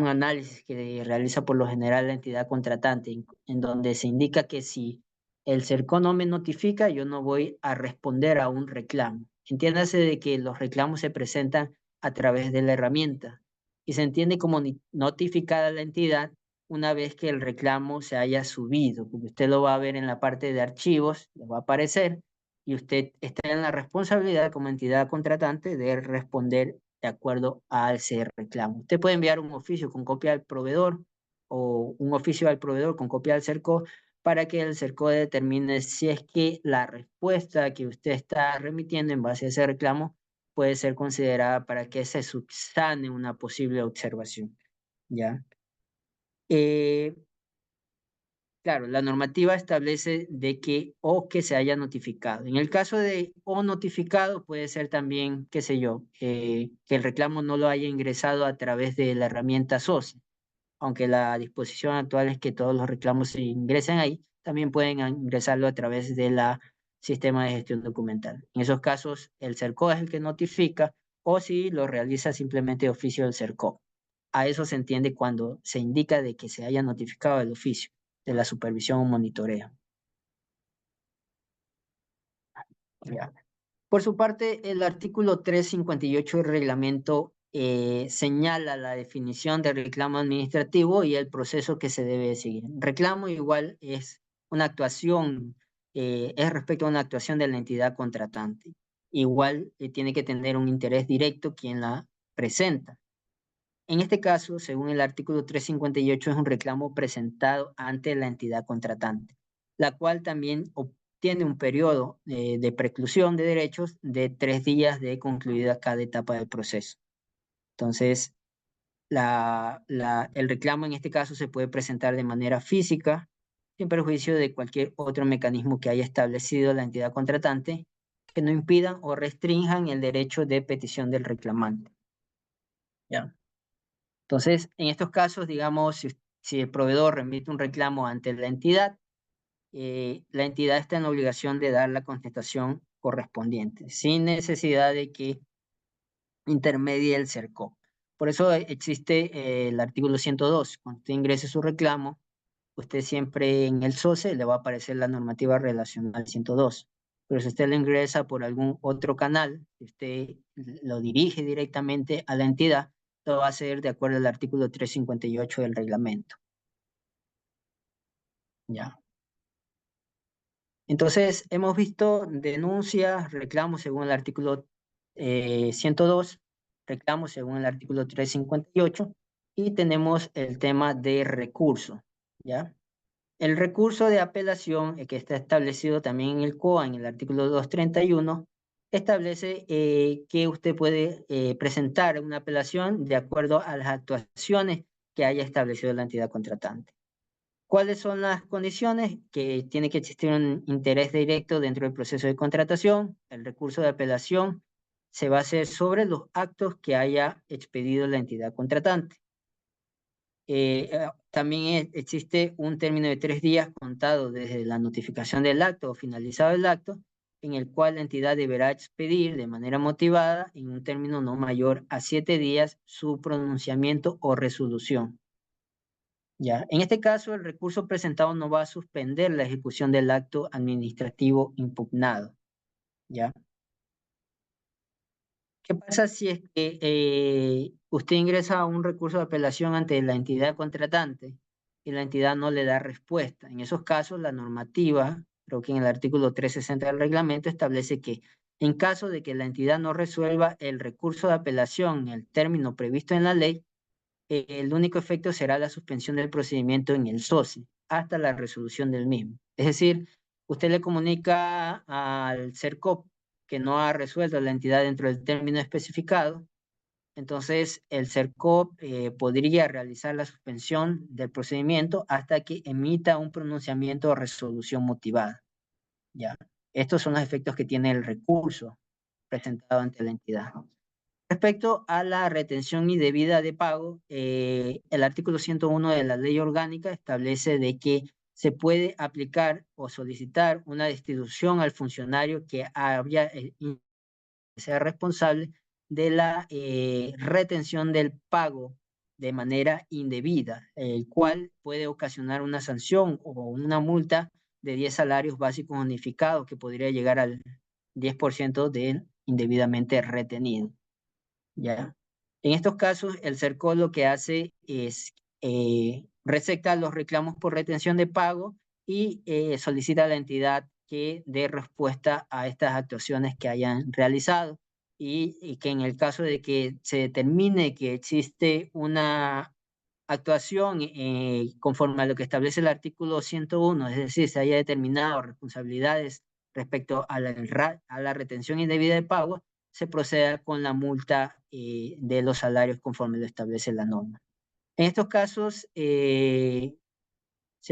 análisis que realiza por lo general la entidad contratante en donde se indica que si el CERCOP no me notifica, yo no voy a responder a un reclamo. Entiéndase de que los reclamos se presentan a través de la herramienta y se entiende como notificada la entidad una vez que el reclamo se haya subido, porque usted lo va a ver en la parte de archivos, le va a aparecer, y usted está en la responsabilidad como entidad contratante de responder de acuerdo a ese reclamo. Usted puede enviar un oficio con copia al proveedor o un oficio al proveedor con copia al CERCOP para que el CERCOP determine si es que la respuesta que usted está remitiendo en base a ese reclamo puede ser considerada para que se subsane una posible observación, ¿ya? Claro, la normativa establece de que o que se haya notificado. En el caso de o notificado puede ser también, qué sé yo, que el reclamo no lo haya ingresado a través de la herramienta SOCE, aunque la disposición actual es que todos los reclamos se ingresen ahí, también pueden ingresarlo a través de la sistema de gestión documental. En esos casos, el CERCOP es el que notifica o si lo realiza simplemente oficio del CERCOP. A eso se entiende cuando se indica de que se haya notificado el oficio de la supervisión o monitoreo. Ya. Por su parte, el artículo 358 del reglamento señala la definición de reclamo administrativo y el proceso que se debe seguir. Reclamo igual es una actuación, es respecto a una actuación de la entidad contratante. Igual tiene que tener un interés directo quien la presenta. En este caso, según el artículo 358, es un reclamo presentado ante la entidad contratante, la cual también tiene un periodo de preclusión de derechos de 3 días de concluida cada etapa del proceso. Entonces, el reclamo en este caso se puede presentar de manera física, sin perjuicio de cualquier otro mecanismo que haya establecido la entidad contratante que no impidan o restrinjan el derecho de petición del reclamante. ¿Ya? Entonces, en estos casos, digamos, si el proveedor remite un reclamo ante la entidad está en obligación de dar la contestación correspondiente, sin necesidad de que intermedie el CERCOP. Por eso existe el artículo 102. Cuando usted ingrese su reclamo, usted siempre en el SOCE le va a aparecer la normativa relacional al 102. Pero si usted lo ingresa por algún otro canal, si usted lo dirige directamente a la entidad, lo va a hacer de acuerdo al artículo 358 del reglamento. Ya. Entonces, hemos visto denuncias, reclamos según el artículo 102, reclamos según el artículo 358, y tenemos el tema de recurso, ¿ya? El recurso de apelación, que está establecido también en el COA, en el artículo 231, establece que usted puede presentar una apelación de acuerdo a las actuaciones que haya establecido la entidad contratante. ¿Cuáles son las condiciones? Que tiene que existir un interés directo dentro del proceso de contratación. El recurso de apelación se va a hacer sobre los actos que haya expedido la entidad contratante. También existe un término de 3 días contado desde la notificación del acto o finalizado el acto, en el cual la entidad deberá expedir de manera motivada en un término no mayor a 7 días su pronunciamiento o resolución. ¿Ya? En este caso, el recurso presentado no va a suspender la ejecución del acto administrativo impugnado. ¿Ya? ¿Qué pasa si es que usted ingresa un recurso de apelación ante la entidad contratante y la entidad no le da respuesta? En esos casos, la normativa, creo que en el artículo 360 del reglamento, establece que en caso de que la entidad no resuelva el recurso de apelación en el término previsto en la ley, el único efecto será la suspensión del procedimiento en el SOCE hasta la resolución del mismo. Es decir, usted le comunica al CERCOP que no ha resuelto la entidad dentro del término especificado, entonces el CERCOP podría realizar la suspensión del procedimiento hasta que emita un pronunciamiento o resolución motivada. ¿Ya? Estos son los efectos que tiene el recurso presentado ante la entidad. Respecto a la retención indebida de pago, el artículo 101 de la Ley Orgánica establece de que se puede aplicar o solicitar una destitución al funcionario que sea responsable de la retención del pago de manera indebida, el cual puede ocasionar una sanción o una multa de 10 salarios básicos unificados que podría llegar al 10% del indebidamente retenido. ¿Ya? En estos casos, el CERCOP lo que hace es recepta los reclamos por retención de pago y solicita a la entidad que dé respuesta a estas actuaciones que hayan realizado y que en el caso de que se determine que existe una actuación conforme a lo que establece el artículo 101, es decir, se haya determinado responsabilidades respecto a la retención indebida de pago, se proceda con la multa de los salarios conforme lo establece la norma. En estos casos, se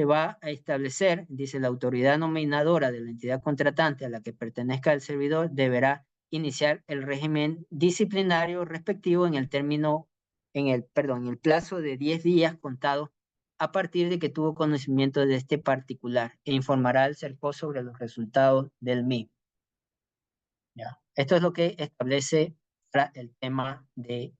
va a establecer, dice la autoridad nominadora de la entidad contratante a la que pertenezca el servidor, deberá iniciar el régimen disciplinario respectivo en el plazo de 10 días contados a partir de que tuvo conocimiento de este particular e informará al CERCOP sobre los resultados del mismo. ¿Ya? Esto es lo que establece para el tema de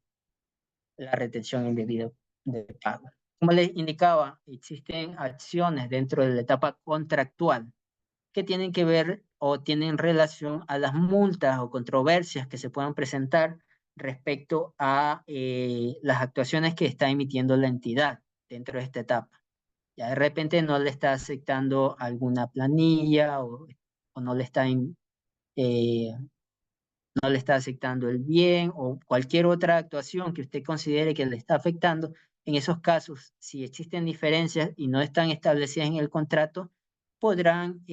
la retención indebida de pago. Como les indicaba, existen acciones dentro de la etapa contractual que tienen que ver o tienen relación a las multas o controversias que se puedan presentar respecto a las actuaciones que está emitiendo la entidad dentro de esta etapa. Ya de repente no le está aceptando alguna planilla o no le está no le está aceptando el bien o cualquier otra actuación que usted considere que le está afectando, en esos casos, si existen diferencias y no están establecidas en el contrato, podrán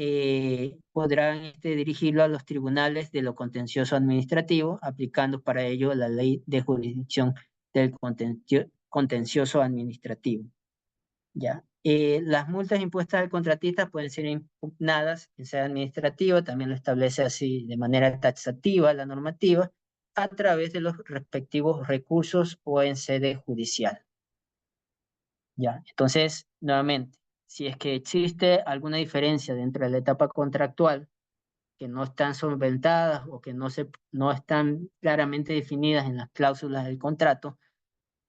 dirigirlo a los tribunales de lo contencioso administrativo, aplicando para ello la ley de jurisdicción del contencioso administrativo. ¿Ya? Las multas impuestas al contratista pueden ser impugnadas en sede administrativa, también lo establece así de manera taxativa la normativa, a través de los respectivos recursos o en sede judicial. ¿Ya? Entonces, nuevamente, si es que existe alguna diferencia dentro de la etapa contractual, que no están solventadas o que no están claramente definidas en las cláusulas del contrato,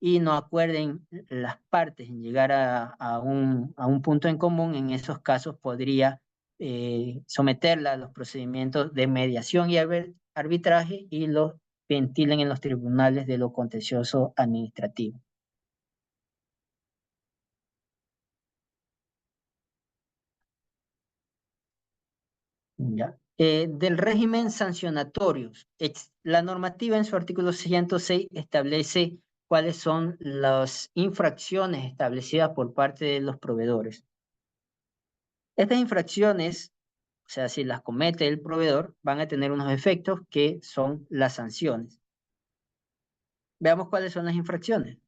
y no acuerden las partes en llegar a un punto en común, en esos casos podría someterla a los procedimientos de mediación y arbitraje y los ventilen en los tribunales de lo contencioso administrativo. ¿Ya? Del régimen sancionatorio, la normativa en su artículo 106 establece cuáles son las infracciones establecidas por parte de los proveedores. Estas infracciones, o sea, si las comete el proveedor, van a tener unos efectos que son las sanciones. Veamos cuáles son las infracciones.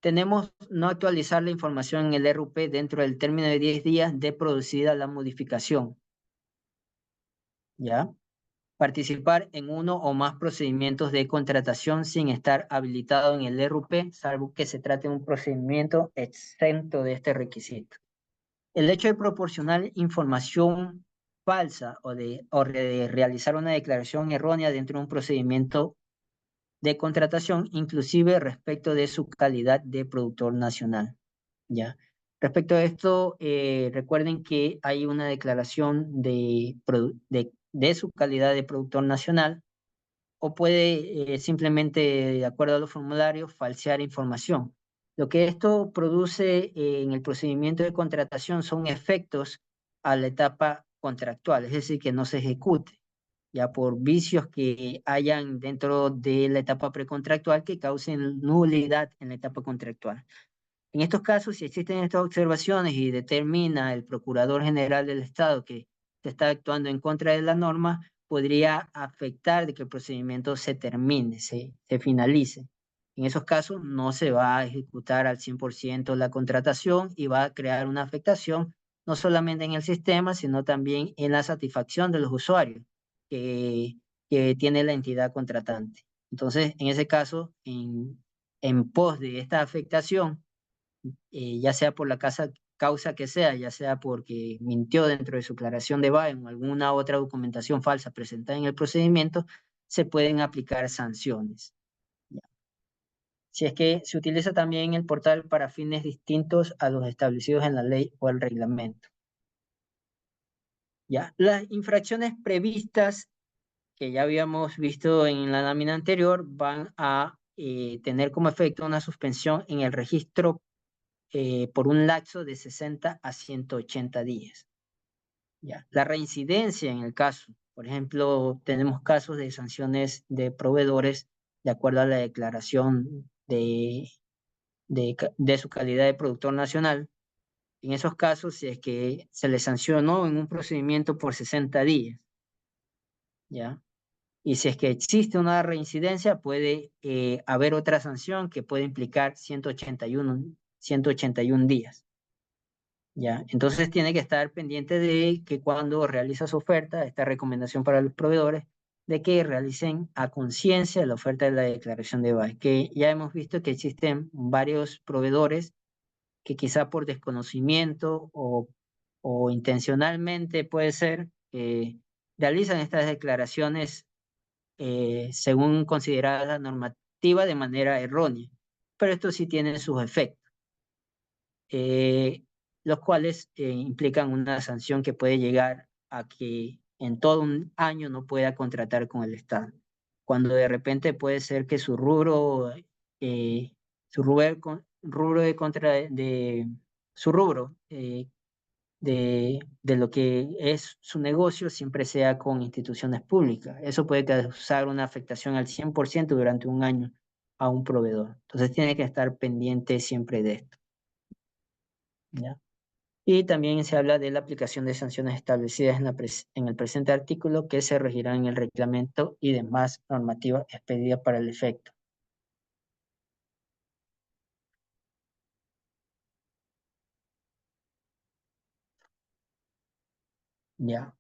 Tenemos no actualizar la información en el RUP dentro del término de 10 días de producida la modificación. ¿Ya? Participar en uno o más procedimientos de contratación sin estar habilitado en el RUP, salvo que se trate de un procedimiento exento de este requisito. El hecho de proporcionar información falsa o de realizar una declaración errónea dentro de un procedimiento de contratación, inclusive respecto de su calidad de productor nacional. ¿Ya? Respecto a esto, recuerden que hay una declaración de su calidad de productor nacional, o puede simplemente, de acuerdo a los formularios, falsear información. Lo que esto produce en el procedimiento de contratación son efectos a la etapa contractual, es decir, que no se ejecute, ya por vicios que hayan dentro de la etapa precontractual que causen nulidad en la etapa contractual. En estos casos, si existen estas observaciones y determina el Procurador General del Estado que se está actuando en contra de la norma, podría afectar de que el procedimiento se termine, se finalice. En esos casos no se va a ejecutar al 100% la contratación y va a crear una afectación no solamente en el sistema, sino también en la satisfacción de los usuarios que, que tiene la entidad contratante. Entonces, en ese caso, en pos de esta afectación, ya sea por la causa que sea, ya sea porque mintió dentro de su declaración de BAE o alguna otra documentación falsa presentada en el procedimiento, se pueden aplicar sanciones. ¿Ya? Si es que se utiliza también el portal para fines distintos a los establecidos en la ley o el reglamento. ¿Ya? Las infracciones previstas que ya habíamos visto en la lámina anterior van a tener como efecto una suspensión en el registro por un lapso de 60 a 180 días. ¿Ya? La reincidencia en el caso, por ejemplo, tenemos casos de sanciones de proveedores de acuerdo a la declaración de su calidad de productor nacional. En esos casos, si es que se le sancionó en un procedimiento por 60 días, ¿ya? Y si es que existe una reincidencia, puede haber otra sanción que puede implicar 181 días. ¿Ya? Entonces tiene que estar pendiente de que cuando realiza su oferta, esta recomendación para los proveedores, de que realicen a conciencia la oferta de la declaración de BAE, que ya hemos visto que existen varios proveedores que quizá por desconocimiento o intencionalmente puede ser, realizan estas declaraciones según considerada la normativa de manera errónea, pero esto sí tiene sus efectos. Los cuales implican una sanción que puede llegar a que en todo un año no pueda contratar con el Estado, cuando de repente puede ser que eh, su rubro de contra de su rubro de lo que es su negocio siempre sea con instituciones públicas. Eso puede causar una afectación al 100% durante un año a un proveedor. Entonces tiene que estar pendiente siempre de esto. ¿Ya? Y también se habla de la aplicación de sanciones establecidas en el presente artículo que se regirán en el reglamento y demás normativas expedidas para el efecto. Ya.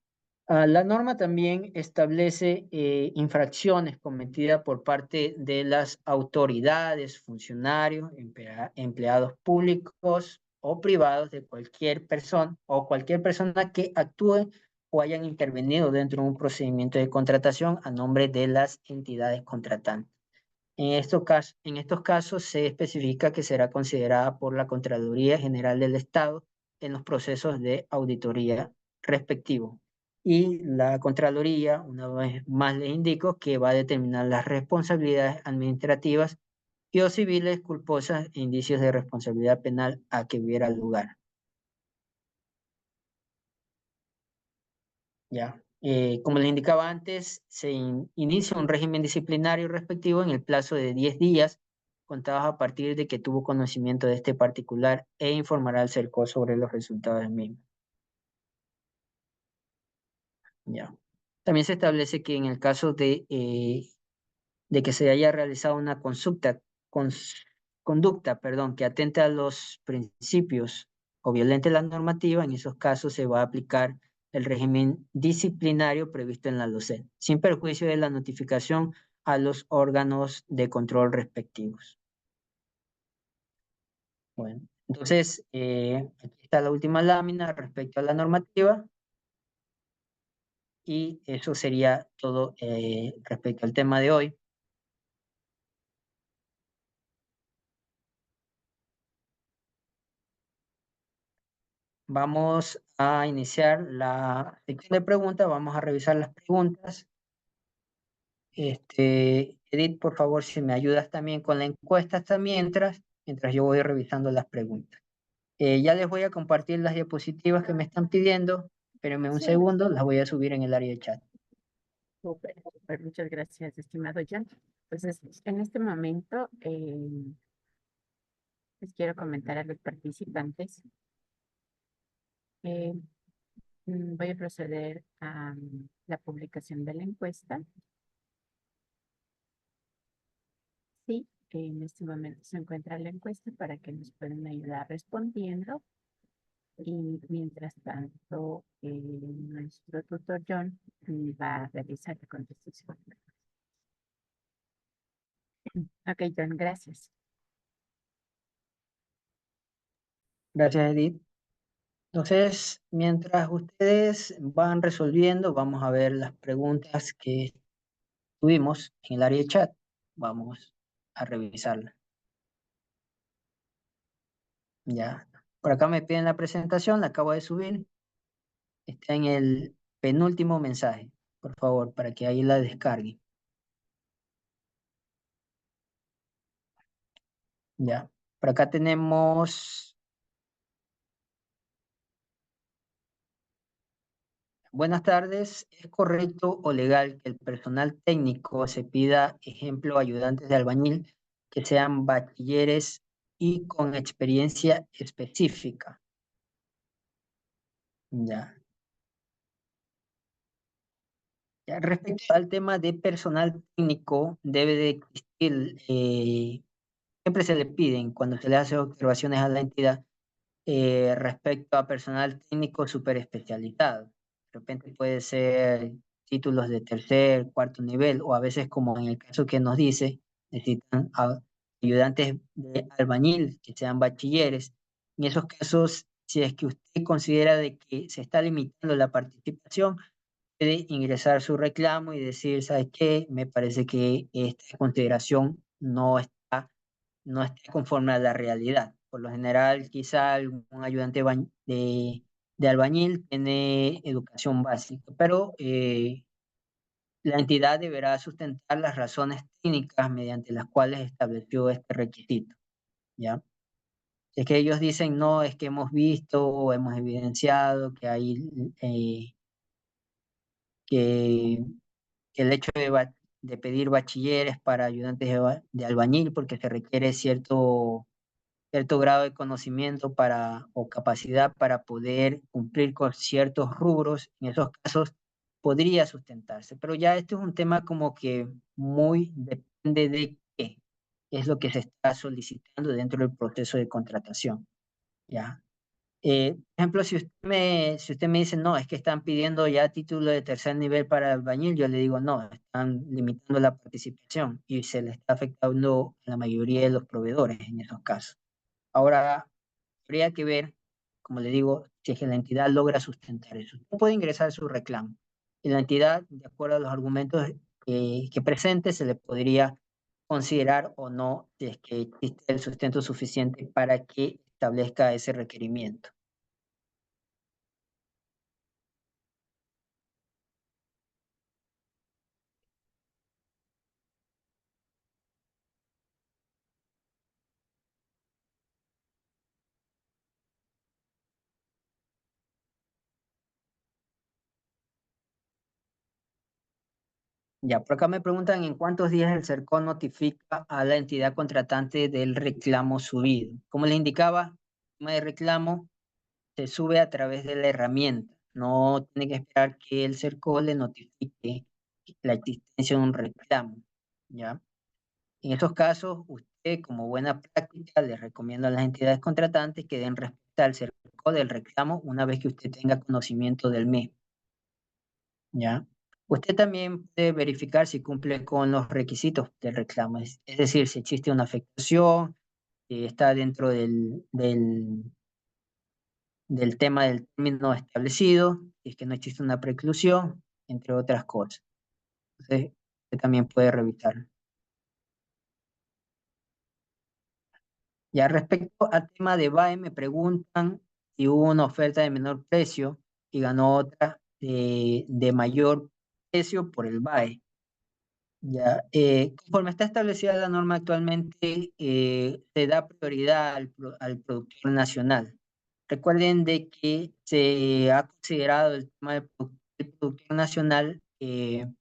La norma también establece infracciones cometidas por parte de las autoridades, funcionarios, empleados públicos o privados de cualquier persona o cualquier persona que actúe o hayan intervenido dentro de un procedimiento de contratación a nombre de las entidades contratantes. En estos casos se especifica que será considerada por la Contraloría General del Estado en los procesos de auditoría respectivos. Y la Contraloría, una vez más les indico que va a determinar las responsabilidades administrativas y o civiles culposas e indicios de responsabilidad penal a que hubiera lugar. Ya. Como les indicaba antes, se inicia un régimen disciplinario respectivo en el plazo de 10 días, contados a partir de que tuvo conocimiento de este particular e informará al CERCO sobre los resultados del mismo. Ya. También se establece que en el caso de que se haya realizado una conducta, perdón, que atente a los principios o violente la normativa, en esos casos se va a aplicar el régimen disciplinario previsto en la LOCEP, sin perjuicio de la notificación a los órganos de control respectivos. Bueno, entonces, aquí está la última lámina respecto a la normativa y eso sería todo respecto al tema de hoy. Vamos a iniciar la sección de preguntas, vamos a revisar las preguntas. Edith, por favor, si me ayudas también con la encuesta hasta mientras yo voy revisando las preguntas. Ya les voy a compartir las diapositivas que me están pidiendo. Espérenme un segundo, las voy a subir en el área de chat. Súper, súper, muchas gracias, estimado Jan. Pues en este momento les quiero comentar a los participantes. eh, Voy a proceder a la publicación de la encuesta. Sí, en este momento se encuentra la encuesta para que nos puedan ayudar respondiendo. Y mientras tanto, nuestro tutor John va a realizar la contestación. Ok, John, gracias. Gracias, Edith. Entonces, mientras ustedes van resolviendo, vamos a ver las preguntas que tuvimos en el área de chat. Vamos a revisarlas. Ya. Por acá me piden la presentación, la acabo de subir. Está en el penúltimo mensaje, por favor, para que ahí la descargue. Ya. Por acá tenemos. Buenas tardes. ¿Es correcto o legal que el personal técnico se pida, ejemplo, ayudantes de albañil que sean bachilleres y con experiencia específica? Ya. Ya, respecto al tema de personal técnico, debe de existir, siempre se le piden cuando se le hace observaciones a la entidad respecto a personal técnico súper especializado. De repente puede ser títulos de tercer, cuarto nivel, o a veces, como en el caso que nos dice, necesitan ayudantes de albañil que sean bachilleres. En esos casos, si es que usted considera de que se está limitando la participación, puede ingresar su reclamo y decir, ¿sabes qué? Me parece que esta consideración no está conforme a la realidad. Por lo general, quizá algún ayudante de albañil tiene educación básica, pero la entidad deberá sustentar las razones técnicas mediante las cuales estableció este requisito, ¿ya? Si es que ellos dicen, no, es que hemos visto o hemos evidenciado que hay que, que el hecho de pedir bachilleres para ayudantes de albañil, porque se requiere cierto grado de conocimiento o capacidad para poder cumplir con ciertos rubros, en esos casos podría sustentarse. Pero ya este es un tema como que muy depende de qué es lo que se está solicitando dentro del proceso de contratación. ¿Ya? Por ejemplo, si usted me dice, no, es que están pidiendo ya título de tercer nivel para albañil, yo le digo, no, están limitando la participación y se le está afectando a la mayoría de los proveedores en esos casos. Ahora, habría que ver, como le digo, si es que la entidad logra sustentar eso. Usted puede ingresar su reclamo y la entidad, de acuerdo a los argumentos que presente, se le podría considerar o no si es que existe el sustento suficiente para que establezca ese requerimiento. Ya, por acá me preguntan en cuántos días el CERCO notifica a la entidad contratante del reclamo subido. Como les indicaba, el tema de reclamo se sube a través de la herramienta. No tiene que esperar que el CERCO le notifique la existencia de un reclamo, ¿ya? En estos casos, usted como buena práctica le recomiendo a las entidades contratantes que den respuesta al CERCO del reclamo una vez que usted tenga conocimiento del mismo, ¿ya? Usted también puede verificar si cumple con los requisitos del reclamo, es decir, si existe una afectación, si está dentro del tema del término establecido, si es que no existe una preclusión, entre otras cosas. Entonces, usted también puede revisar. Ya respecto al tema de BAE, me preguntan si hubo una oferta de menor precio y ganó otra de mayor precio por el BAE. Ya, conforme está establecida la norma actualmente, se da prioridad al productor nacional. Recuerden de que se ha considerado el tema del productor nacional, tiene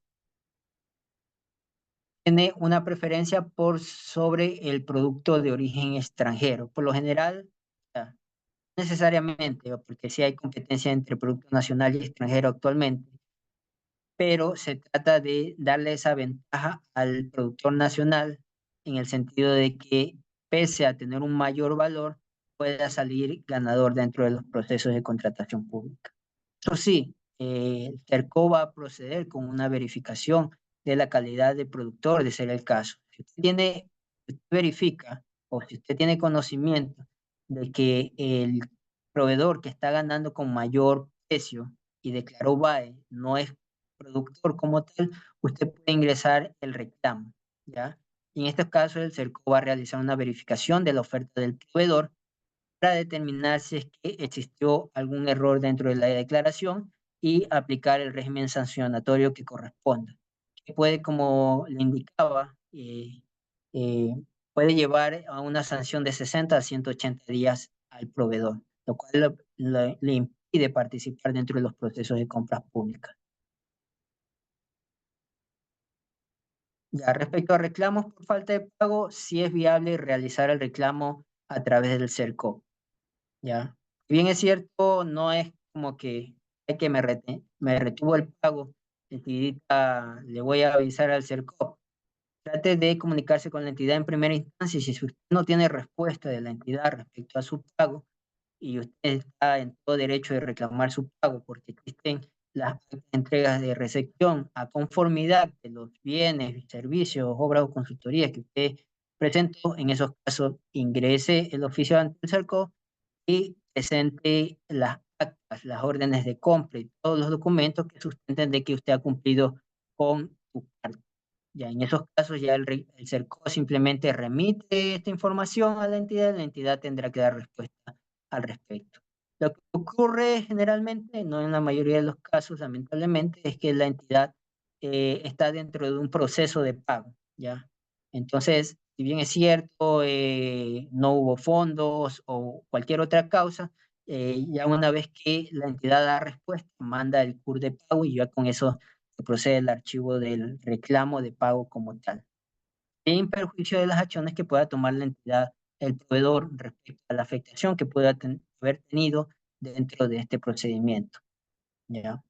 una preferencia por sobre el producto de origen extranjero. Por lo general, no necesariamente, porque sí hay competencia entre producto nacional y extranjero actualmente, pero se trata de darle esa ventaja al productor nacional en el sentido de que, pese a tener un mayor valor, pueda salir ganador dentro de los procesos de contratación pública. Eso sí, el CERCO va a proceder con una verificación de la calidad del productor, de ser el caso. Si usted verifica o si usted tiene conocimiento de que el proveedor que está ganando con mayor precio y declaró BAE no es productor como tal, usted puede ingresar el reclamo, ¿ya? Y en estos casos el CERCO va a realizar una verificación de la oferta del proveedor para determinar si es que existió algún error dentro de la declaración y aplicar el régimen sancionatorio que corresponda. Que puede, como le indicaba, eh, puede llevar a una sanción de 60 a 180 días al proveedor, lo cual le impide participar dentro de los procesos de compras públicas. Ya, respecto a reclamos por falta de pago, sí es viable realizar el reclamo a través del CERCO. ¿Ya? Si bien es cierto, no es como que hay que me retuvo el pago, enseguida le voy a avisar al CERCOP. Trate de comunicarse con la entidad en primera instancia y si usted no tiene respuesta de la entidad respecto a su pago y usted está en todo derecho de reclamar su pago porque existen las entregas de recepción a conformidad de los bienes, servicios, obras o consultorías que usted presentó, en esos casos ingrese el oficio ante el CERCOP y presente las actas, las órdenes de compra y todos los documentos que sustenten de que usted ha cumplido con su parte. Ya en esos casos ya el CERCO simplemente remite esta información a la entidad tendrá que dar respuesta al respecto. Lo que ocurre generalmente, no en la mayoría de los casos, lamentablemente, es que la entidad está dentro de un proceso de pago, ¿ya? Entonces, si bien es cierto, no hubo fondos o cualquier otra causa, ya una vez que la entidad da respuesta, manda el CUR de pago y ya con eso se procede el archivo del reclamo de pago como tal, en perjuicio de las acciones que pueda tomar la entidad, el proveedor, respecto a la afectación que pueda haber tenido dentro de este procedimiento. ¿Ya?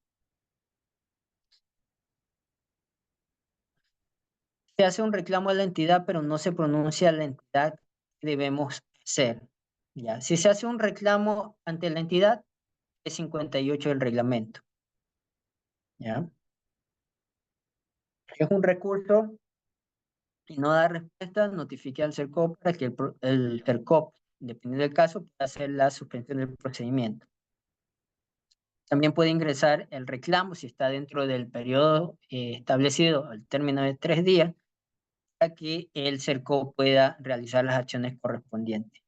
Se hace un reclamo a la entidad, pero no se pronuncia la entidad que debemos hacer. Ya, si se hace un reclamo ante la entidad, es 58 del reglamento. ¿Ya? Es un recurso y no da respuesta, notifique al CERCOP para que el CERCOP, dependiendo del caso, pueda hacer la suspensión del procedimiento. También puede ingresar el reclamo si está dentro del periodo establecido, al término de 3 días, para que el CERCOP pueda realizar las acciones correspondientes.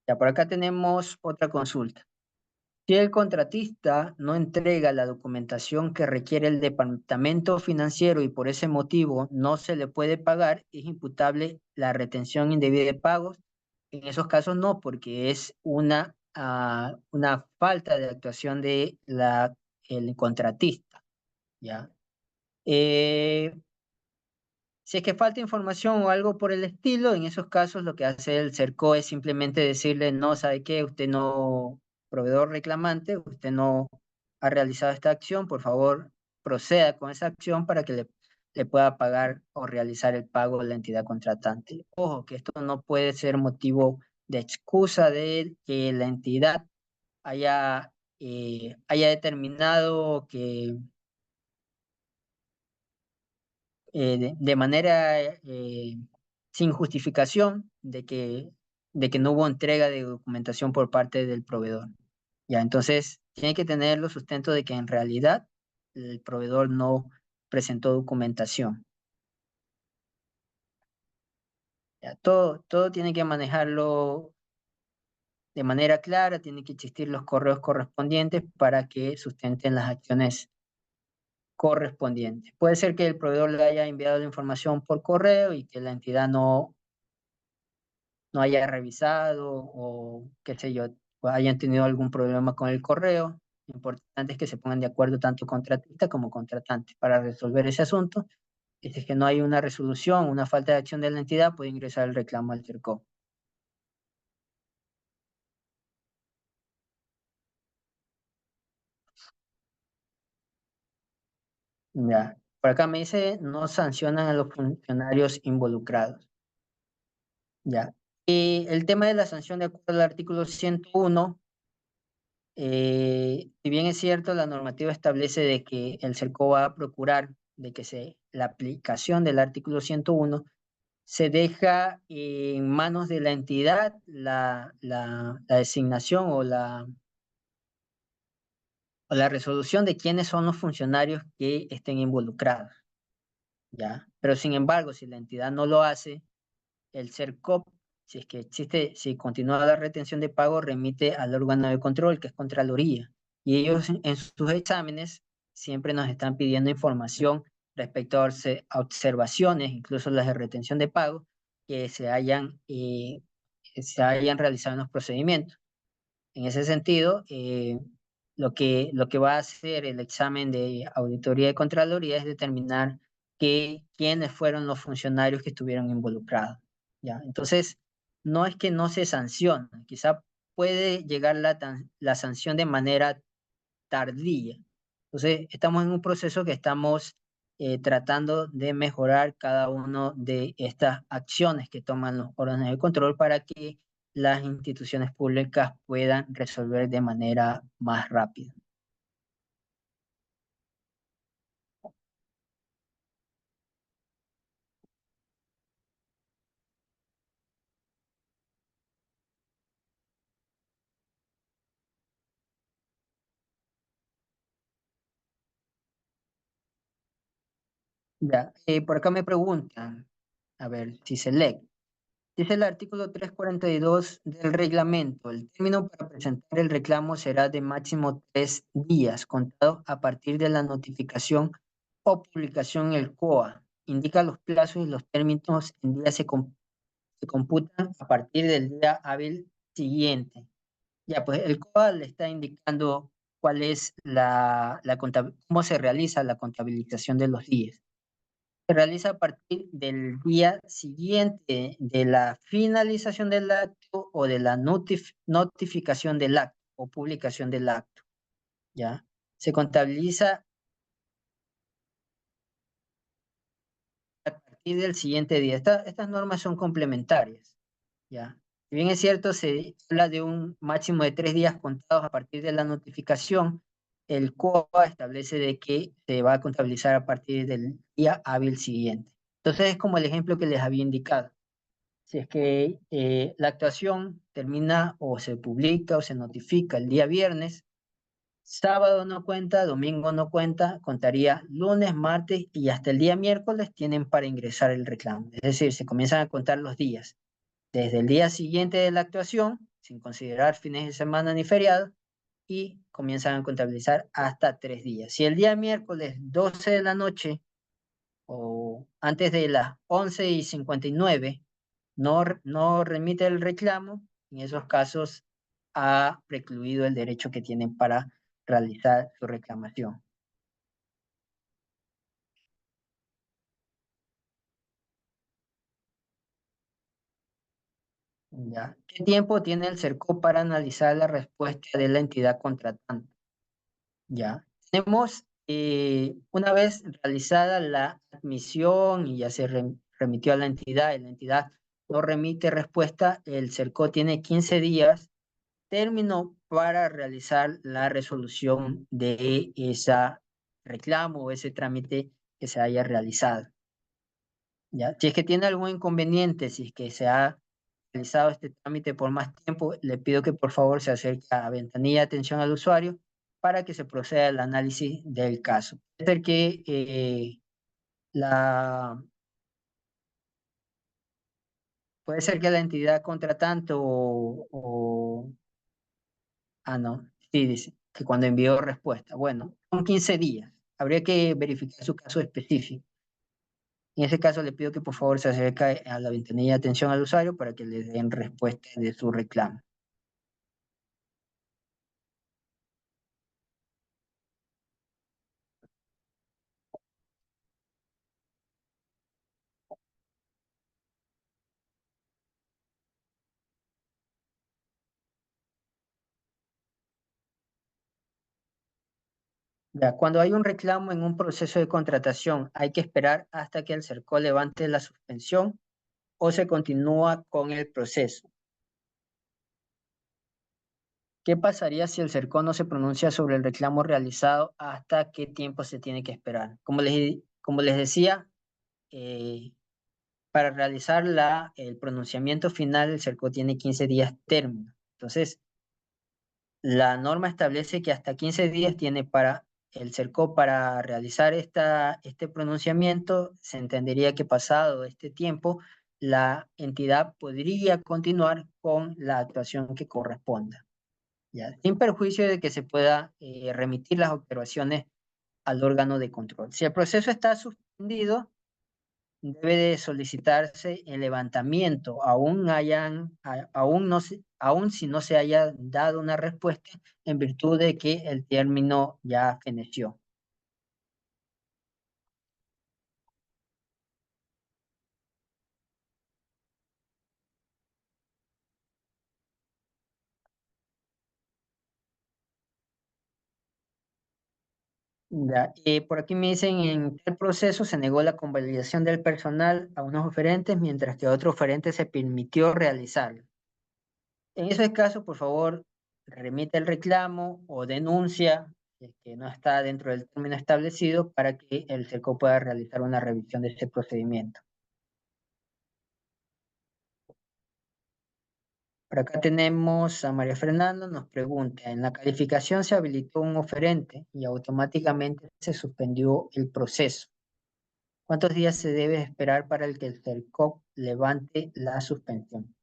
Ya por acá tenemos otra consulta. Si el contratista no entrega la documentación que requiere el departamento financiero y por ese motivo no se le puede pagar, es imputable la retención indebida de pagos. En esos casos no, porque es una falta de actuación de el contratista, ¿ya? Eh, si es que falta información o algo por el estilo, en esos casos lo que hace el CERCO es simplemente decirle, no, ¿sabe qué? Usted no, proveedor reclamante, usted no ha realizado esta acción, por favor, proceda con esa acción para que le pueda pagar o realizar el pago a la entidad contratante. Ojo, que esto no puede ser motivo de excusa de que la entidad haya determinado que de manera sin justificación de que no hubo entrega de documentación por parte del proveedor. Ya, entonces tiene que tener los sustentos de que en realidad el proveedor no presentó documentación. Ya, todo tiene que manejarlo de manera clara, tiene que existir los correos correspondientes para que sustenten las acciones correspondientes. Puede ser que el proveedor le haya enviado la información por correo y que la entidad no haya revisado o qué sé yo, o hayan tenido algún problema con el correo. Lo importante es que se pongan de acuerdo tanto contratista como contratante para resolver ese asunto. Y si es que no hay una resolución, una falta de acción de la entidad, puede ingresar el reclamo al CERCOP. Ya. Por acá me dice, no sancionan a los funcionarios involucrados. Ya. Y el tema de la sanción de acuerdo al artículo 101, si bien es cierto, la normativa establece de que el CERCO va a procurar de que la aplicación del artículo 101 se deja en manos de la entidad la designación o la resolución de quiénes son los funcionarios que estén involucrados, ¿ya? Pero sin embargo, si la entidad no lo hace, el CERCOP, si es que existe, si continúa la retención de pago, remite al órgano de control, que es Contraloría. Y ellos en sus exámenes siempre nos están pidiendo información respecto a observaciones, incluso las de retención de pago, que se hayan realizado en los procedimientos. En ese sentido, lo que va a hacer el examen de auditoría de Contraloría es determinar quiénes fueron los funcionarios que estuvieron involucrados. ¿Ya? Entonces, no es que no se sanciona, quizá puede llegar la sanción de manera tardía. Entonces, estamos en un proceso que estamos tratando de mejorar cada una de estas acciones que toman los órganos de control para que las instituciones públicas puedan resolver de manera más rápida. Ya, por acá me preguntan, a ver, si se lee. Dice el artículo 342 del reglamento, el término para presentar el reclamo será de máximo 3 días, contado a partir de la notificación o publicación en el COA. Indica los plazos y los términos en días se computan a partir del día hábil siguiente. Ya, pues el COA le está indicando cuál es cómo se realiza la contabilización de los días. se realiza a partir del día siguiente de la finalización del acto o de la notificación del acto o publicación del acto, ¿ya? Se contabiliza a partir del siguiente día. Estas normas son complementarias, ¿ya? Si bien es cierto, se habla de un máximo de 3 días contados a partir de la notificación, el COA establece de que se va a contabilizar a partir del día hábil siguiente. Entonces es como el ejemplo que les había indicado. Si es que la actuación termina o se publica o se notifica el día viernes, sábado no cuenta, domingo no cuenta, contaría lunes, martes y hasta el día miércoles tienen para ingresar el reclamo. Es decir, se comienzan a contar los días desde el día siguiente de la actuación, sin considerar fines de semana ni feriados, y comienzan a contabilizar hasta 3 días. Si el día miércoles 12 de la noche o antes de las 11:59 no remite el reclamo, en esos casos ha precluido el derecho que tienen para realizar su reclamación. ¿Ya? ¿Qué tiempo tiene el CERCO para analizar la respuesta de la entidad contratante? ¿Ya? Tenemos, una vez realizada la admisión y ya se remitió a la entidad y la entidad no remite respuesta, el CERCO tiene 15 días término para realizar la resolución de ese reclamo o ese trámite que se haya realizado. ¿Ya? Si es que tiene algún inconveniente, si es que se ha realizado este trámite por más tiempo, le pido que por favor se acerque a ventanilla de atención al usuario para que se proceda al análisis del caso. Puede ser que la, puede ser que la entidad contratante no, sí, dice que cuando envió respuesta. Bueno, son 15 días. Habría que verificar su caso específico. En ese caso, le pido que por favor se acerque a la ventanilla de atención al usuario para que le den respuesta de su reclamo. Ya, cuando hay un reclamo en un proceso de contratación, ¿hay que esperar hasta que el CERCO levante la suspensión o se continúa con el proceso? ¿Qué pasaría si el CERCO no se pronuncia sobre el reclamo realizado? ¿Hasta qué tiempo se tiene que esperar? Como les decía, eh, para realizar el pronunciamiento final, el CERCO tiene 15 días término. Entonces, la norma establece que hasta 15 días tiene para el CERCO para realizar este pronunciamiento. Se entendería que pasado este tiempo, la entidad podría continuar con la actuación que corresponda, ¿ya? Sin perjuicio de que se pueda remitir las observaciones al órgano de control. Si el proceso está suspendido, debe de solicitarse el levantamiento, aún si no se haya dado una respuesta en virtud de que el término ya feneció. Ya, por aquí me dicen, en el proceso se negó la convalidación del personal a unos oferentes, mientras que a otros oferentes se permitió realizarlo. En ese caso, por favor, remite el reclamo o denuncia que no está dentro del término establecido para que el CERCO pueda realizar una revisión de ese procedimiento. Por acá tenemos a María Fernanda, nos pregunta, en la calificación se habilitó un oferente y automáticamente se suspendió el proceso. ¿Cuántos días se debe esperar para que el CERCO levante la suspensión?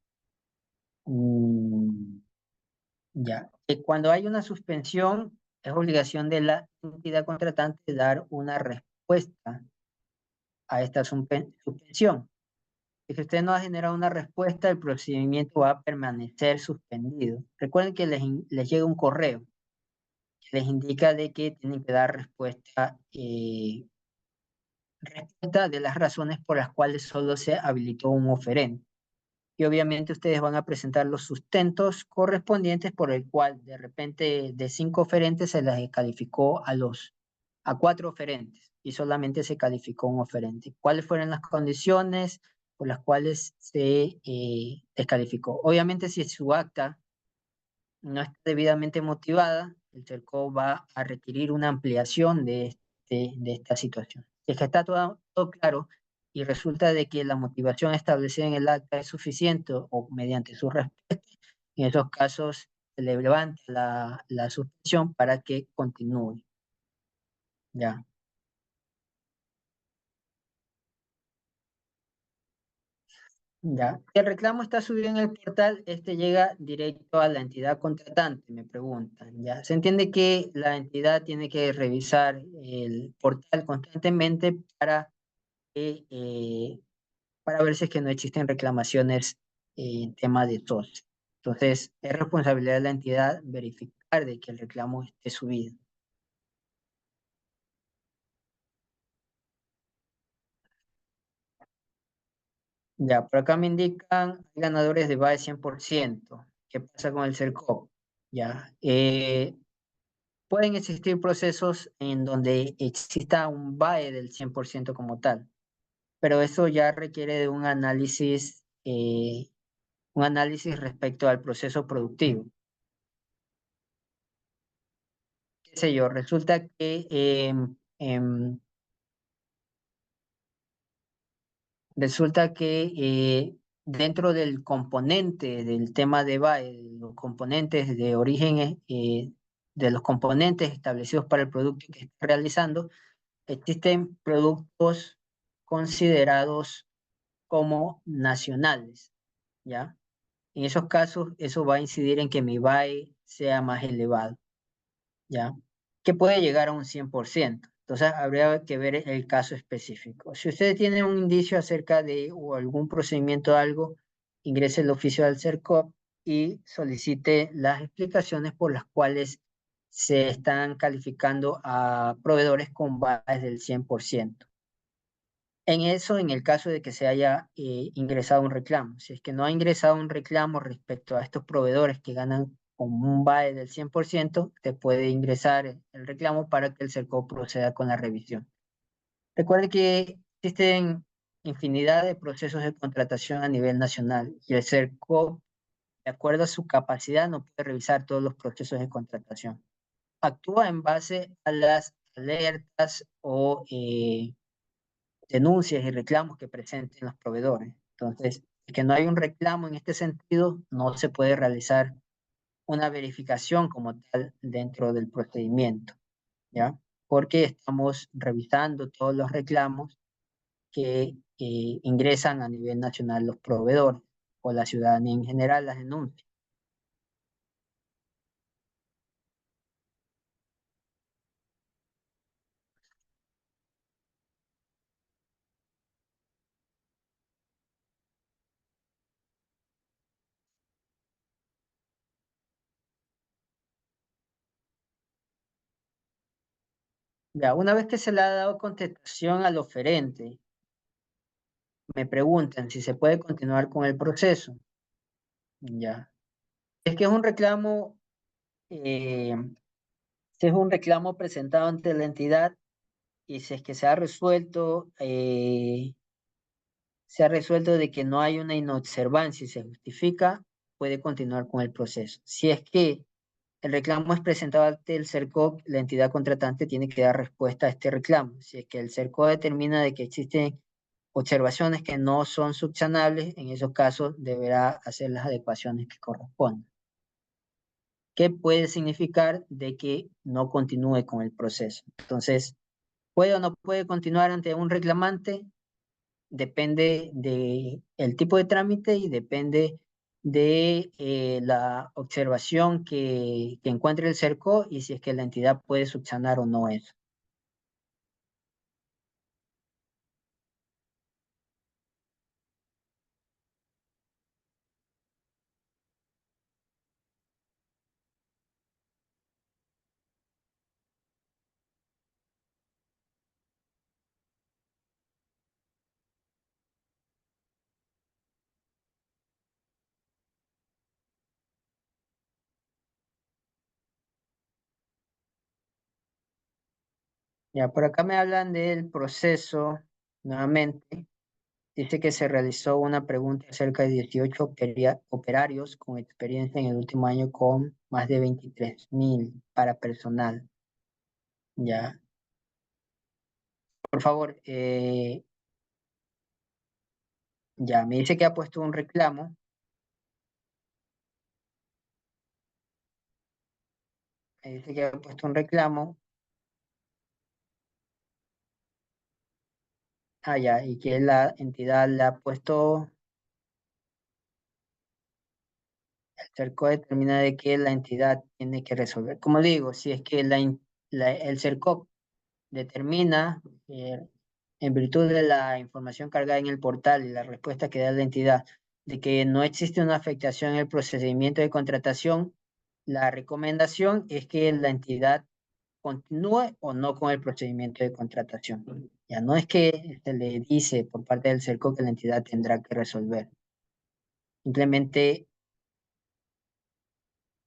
Ya, cuando hay una suspensión, es obligación de la entidad contratante dar una respuesta a esta suspensión. Si usted no ha generado una respuesta, el procedimiento va a permanecer suspendido. Recuerden que les llega un correo que les indica de que tienen que dar respuesta respuesta de las razones por las cuales solo se habilitó un oferente. Y obviamente ustedes van a presentar los sustentos correspondientes por el cual de repente de 5 oferentes se les calificó a 4 oferentes y solamente se calificó un oferente. ¿Cuáles fueron las condiciones por las cuales se descalificó? Obviamente si su acta no está debidamente motivada, el CERCO va a requerir una ampliación de esta situación. Si es que está todo claro y resulta de que la motivación establecida en el acta es suficiente o mediante su respuesta, en esos casos se le levanta la suspensión para que continúe. Ya. Ya. Si el reclamo está subido en el portal, este llega directo a la entidad contratante, me preguntan. Ya. Se entiende que la entidad tiene que revisar el portal constantemente para ver si es que no existen reclamaciones en tema de tos. Entonces, es responsabilidad de la entidad verificar de que el reclamo esté subido. Ya, por acá me indican ganadores de BAE 100%. ¿Qué pasa con el CERCOP? Ya, pueden existir procesos en donde exista un BAE del 100% como tal, pero eso ya requiere de un análisis respecto al proceso productivo. Qué sé yo, resulta que dentro del componente del tema de BAE, los componentes de origen, de los componentes establecidos para el producto que está realizando, existen productos considerados como nacionales, ¿ya? En esos casos, eso va a incidir en que mi BAE sea más elevado, ¿ya? Que puede llegar a un 100%. Entonces, habría que ver el caso específico. Si usted tiene un indicio acerca de o algún procedimiento o algo, ingrese el oficio al CERCOP y solicite las explicaciones por las cuales se están calificando a proveedores con BAEs del 100%. En eso, en el caso de que se haya ingresado un reclamo. Si es que no ha ingresado un reclamo respecto a estos proveedores que ganan con un BAE del 100%, te puede ingresar el reclamo para que el CERCO proceda con la revisión. Recuerde que existen infinidad de procesos de contratación a nivel nacional y el CERCO, de acuerdo a su capacidad, no puede revisar todos los procesos de contratación. Actúa en base a las alertas o denuncias y reclamos que presenten los proveedores. Entonces, si que no hay un reclamo en este sentido, no se puede realizar una verificación como tal dentro del procedimiento, ¿ya? Porque estamos revisando todos los reclamos que ingresan a nivel nacional los proveedores o la ciudadanía en general las denuncias. Ya, una vez que se le ha dado contestación al oferente, me preguntan si se puede continuar con el proceso. Ya. Es que es un reclamo eh, si es un reclamo presentado ante la entidad y si es que se ha resuelto de que no hay una inobservancia y se justifica, puede continuar con el proceso. Si es que el reclamo es presentado ante el CERCOC, la entidad contratante tiene que dar respuesta a este reclamo. Si es que el CERCOC determina de que existen observaciones que no son subsanables, en esos casos deberá hacer las adecuaciones que correspondan. ¿Qué puede significar de que no continúe con el proceso? Entonces, ¿puede o no puede continuar ante un reclamante? Depende de el tipo de trámite y depende de la observación que encuentre el CERCO y si es que la entidad puede subsanar o no eso. Ya, por acá me hablan del proceso, nuevamente. Dice que se realizó una pregunta acerca de 18 operarios con experiencia en el último año con más de 23.000 para personal. Ya, por favor, ya, me dice que ha puesto un reclamo. Me dice que ha puesto un reclamo. Ah, ya, y que la entidad le ha puesto, el CERCO determina de que la entidad tiene que resolver. Como digo, si es que el CERCO determina, en virtud de la información cargada en el portal y la respuesta que da la entidad, de que no existe una afectación en el procedimiento de contratación, la recomendación es que la entidad continúe o no con el procedimiento de contratación. Ya no es que se le dice por parte del CERCO que la entidad tendrá que resolver. Simplemente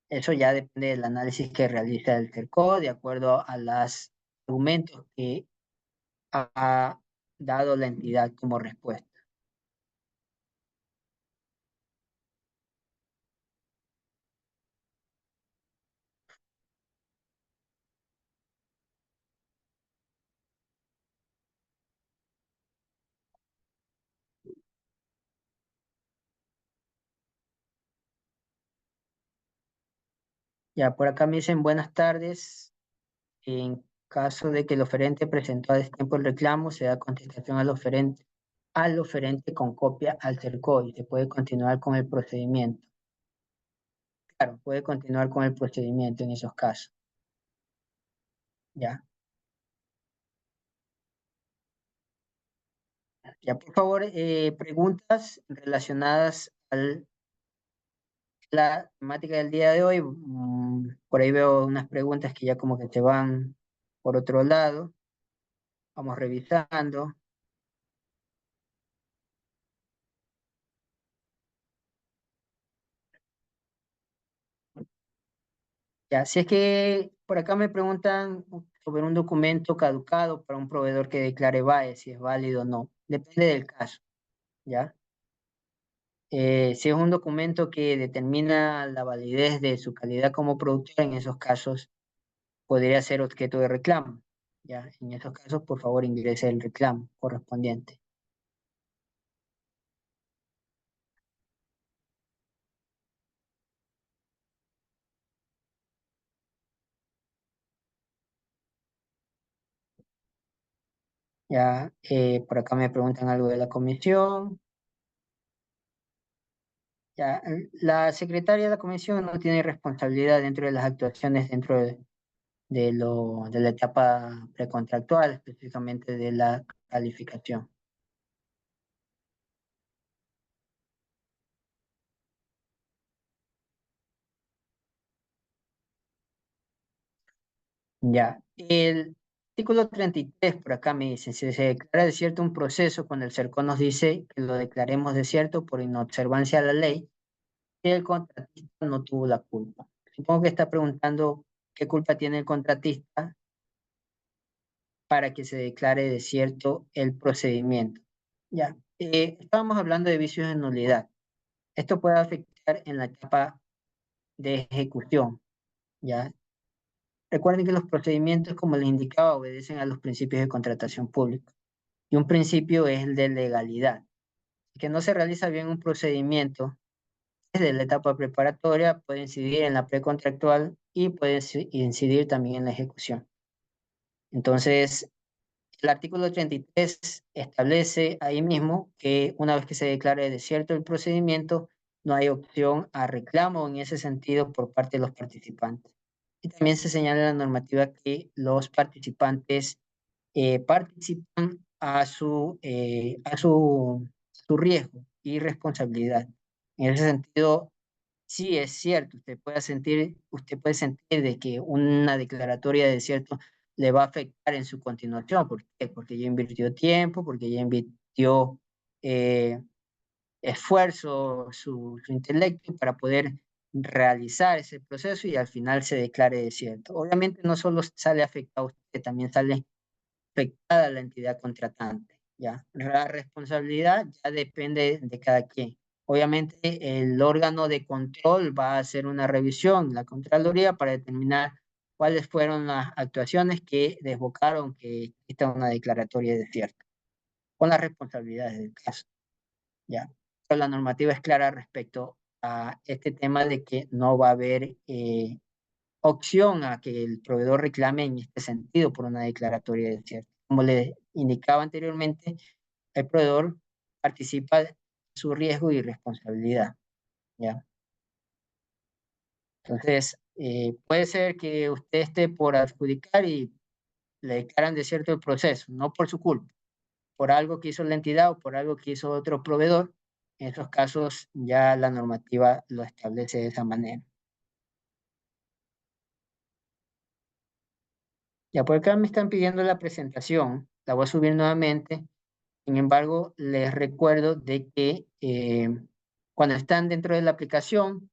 eso ya depende del análisis que realiza el CERCO de acuerdo a los argumentos que ha dado la entidad como respuesta. Ya por acá me dicen buenas tardes. En caso de que el oferente presentó a destiempo el reclamo, se da contestación al oferente con copia al CERCO y se puede continuar con el procedimiento. Claro, puede continuar con el procedimiento en esos casos. Ya. Ya, por favor, preguntas relacionadas a la temática del día de hoy. Por ahí veo unas preguntas que ya como que te van por otro lado. Vamos revisando. Ya, si es que por acá me preguntan sobre un documento caducado para un proveedor que declare VAE, si es válido o no. Depende del caso, ¿ya? Si es un documento que determina la validez de su calidad como productor, en esos casos podría ser objeto de reclamo, ¿ya? En esos casos, por favor, ingrese el reclamo correspondiente. Ya, por acá me preguntan algo de la comisión. Ya, la secretaria de la comisión no tiene responsabilidad dentro de las actuaciones dentro de la etapa precontractual, específicamente de la calificación. Ya, el artículo 33 por acá me dice, si se declara desierto un proceso cuando el CERCO nos dice que lo declaremos desierto por inobservancia a la ley, que el contratista no tuvo la culpa. Supongo que está preguntando qué culpa tiene el contratista para que se declare desierto el procedimiento. Ya, estábamos hablando de vicios de nulidad. Esto puede afectar en la etapa de ejecución, ¿ya? Recuerden que los procedimientos, como les indicaba, obedecen a los principios de contratación pública. Y un principio es el de legalidad. Si que no se realiza bien un procedimiento desde la etapa preparatoria, puede incidir en la precontractual y puede incidir también en la ejecución. Entonces, el artículo 33 establece ahí mismo que una vez que se declare desierto el procedimiento, no hay opción a reclamo en ese sentido por parte de los participantes. Y también se señala en la normativa que los participantes participan a su riesgo y responsabilidad. En ese sentido, sí es cierto, usted puede sentir de que una declaratoria de desierto le va a afectar en su continuación. ¿Por qué? Porque ya invirtió tiempo, porque ya invirtió eh, esfuerzo, su intelecto para poder realizar ese proceso y al final se declare desierto. Obviamente no solo sale afectado usted, también sale afectada la entidad contratante, ¿ya? La responsabilidad ya depende de cada quien. Obviamente, el órgano de control va a hacer una revisión, la Contraloría, para determinar cuáles fueron las actuaciones que desbocaron que exista una declaratoria de cierto, con las responsabilidades del caso, ¿ya? Pero la normativa es clara respecto a este tema de que no va a haber opción a que el proveedor reclame en este sentido por una declaratoria de cierto. Como les indicaba anteriormente, el proveedor participa de su riesgo y responsabilidad, ¿ya? Entonces, puede ser que usted esté por adjudicar y le declaran desierto el proceso, no por su culpa, por algo que hizo la entidad o por algo que hizo otro proveedor. En esos casos ya la normativa lo establece de esa manera. Ya por acá me están pidiendo la presentación, la voy a subir nuevamente. Sin embargo, les recuerdo de que cuando están dentro de la aplicación,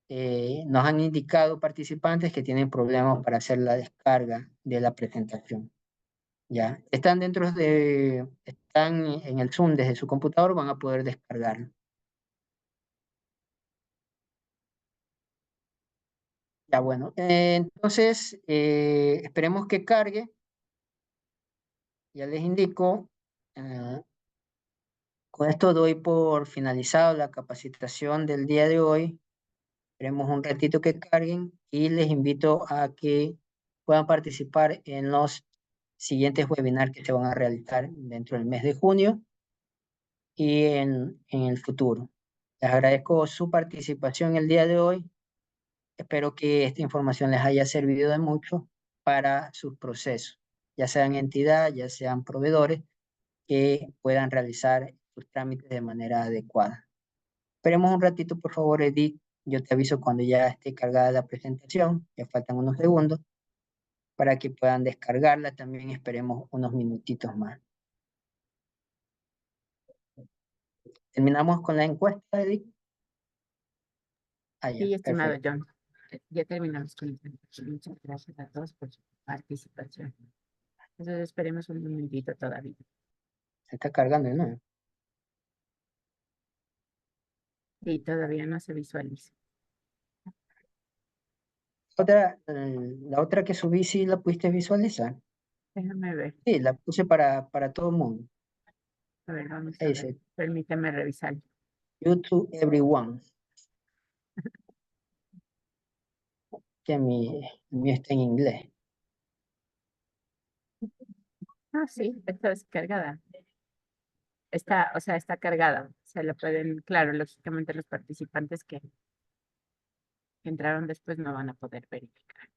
nos han indicado participantes que tienen problemas para hacer la descarga de la presentación. Ya, están en el Zoom desde su computador, van a poder descargarlo. Ya, bueno, entonces esperemos que cargue. Ya les indico, con esto doy por finalizado la capacitación del día de hoy. Esperemos un ratito que carguen y les invito a que puedan participar en los siguientes webinars que se van a realizar dentro del mes de junio y en el futuro. Les agradezco su participación el día de hoy. Espero que esta información les haya servido de mucho para sus procesos, ya sean entidad, ya sean proveedores, que puedan realizar sus trámites de manera adecuada. Esperemos un ratito, por favor, Edith. Yo te aviso cuando ya esté cargada la presentación. Ya faltan unos segundos para que puedan descargarla. También esperemos unos minutitos más. ¿Terminamos con la encuesta, Edith? Ah, ya, Sí, estimado perfecto. John. Ya terminamos con el muchas gracias a todos por su participación. Entonces esperemos un momentito todavía. Se está cargando de nuevo. Y todavía no se visualiza. La otra que subí, ¿sí la pudiste visualizar? Déjame ver. Sí, la puse para todo el mundo. A ver, vamos a Ahí ver. dice, Permítame revisar. YouTube Everyone. Que el mío está en inglés. Ah, sí, está descargada. Está, o sea, está cargada. Se la pueden, claro, lógicamente los participantes que entraron después no van a poder verificar.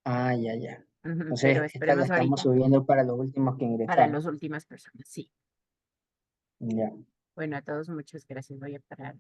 Ah, ya, ya. Ujú, Entonces, pero esta la esperemos estamos ahorita subiendo para los últimos que para ingresaron. las últimas personas. Sí. Ya. Bueno, a todos muchas gracias. Voy a parar.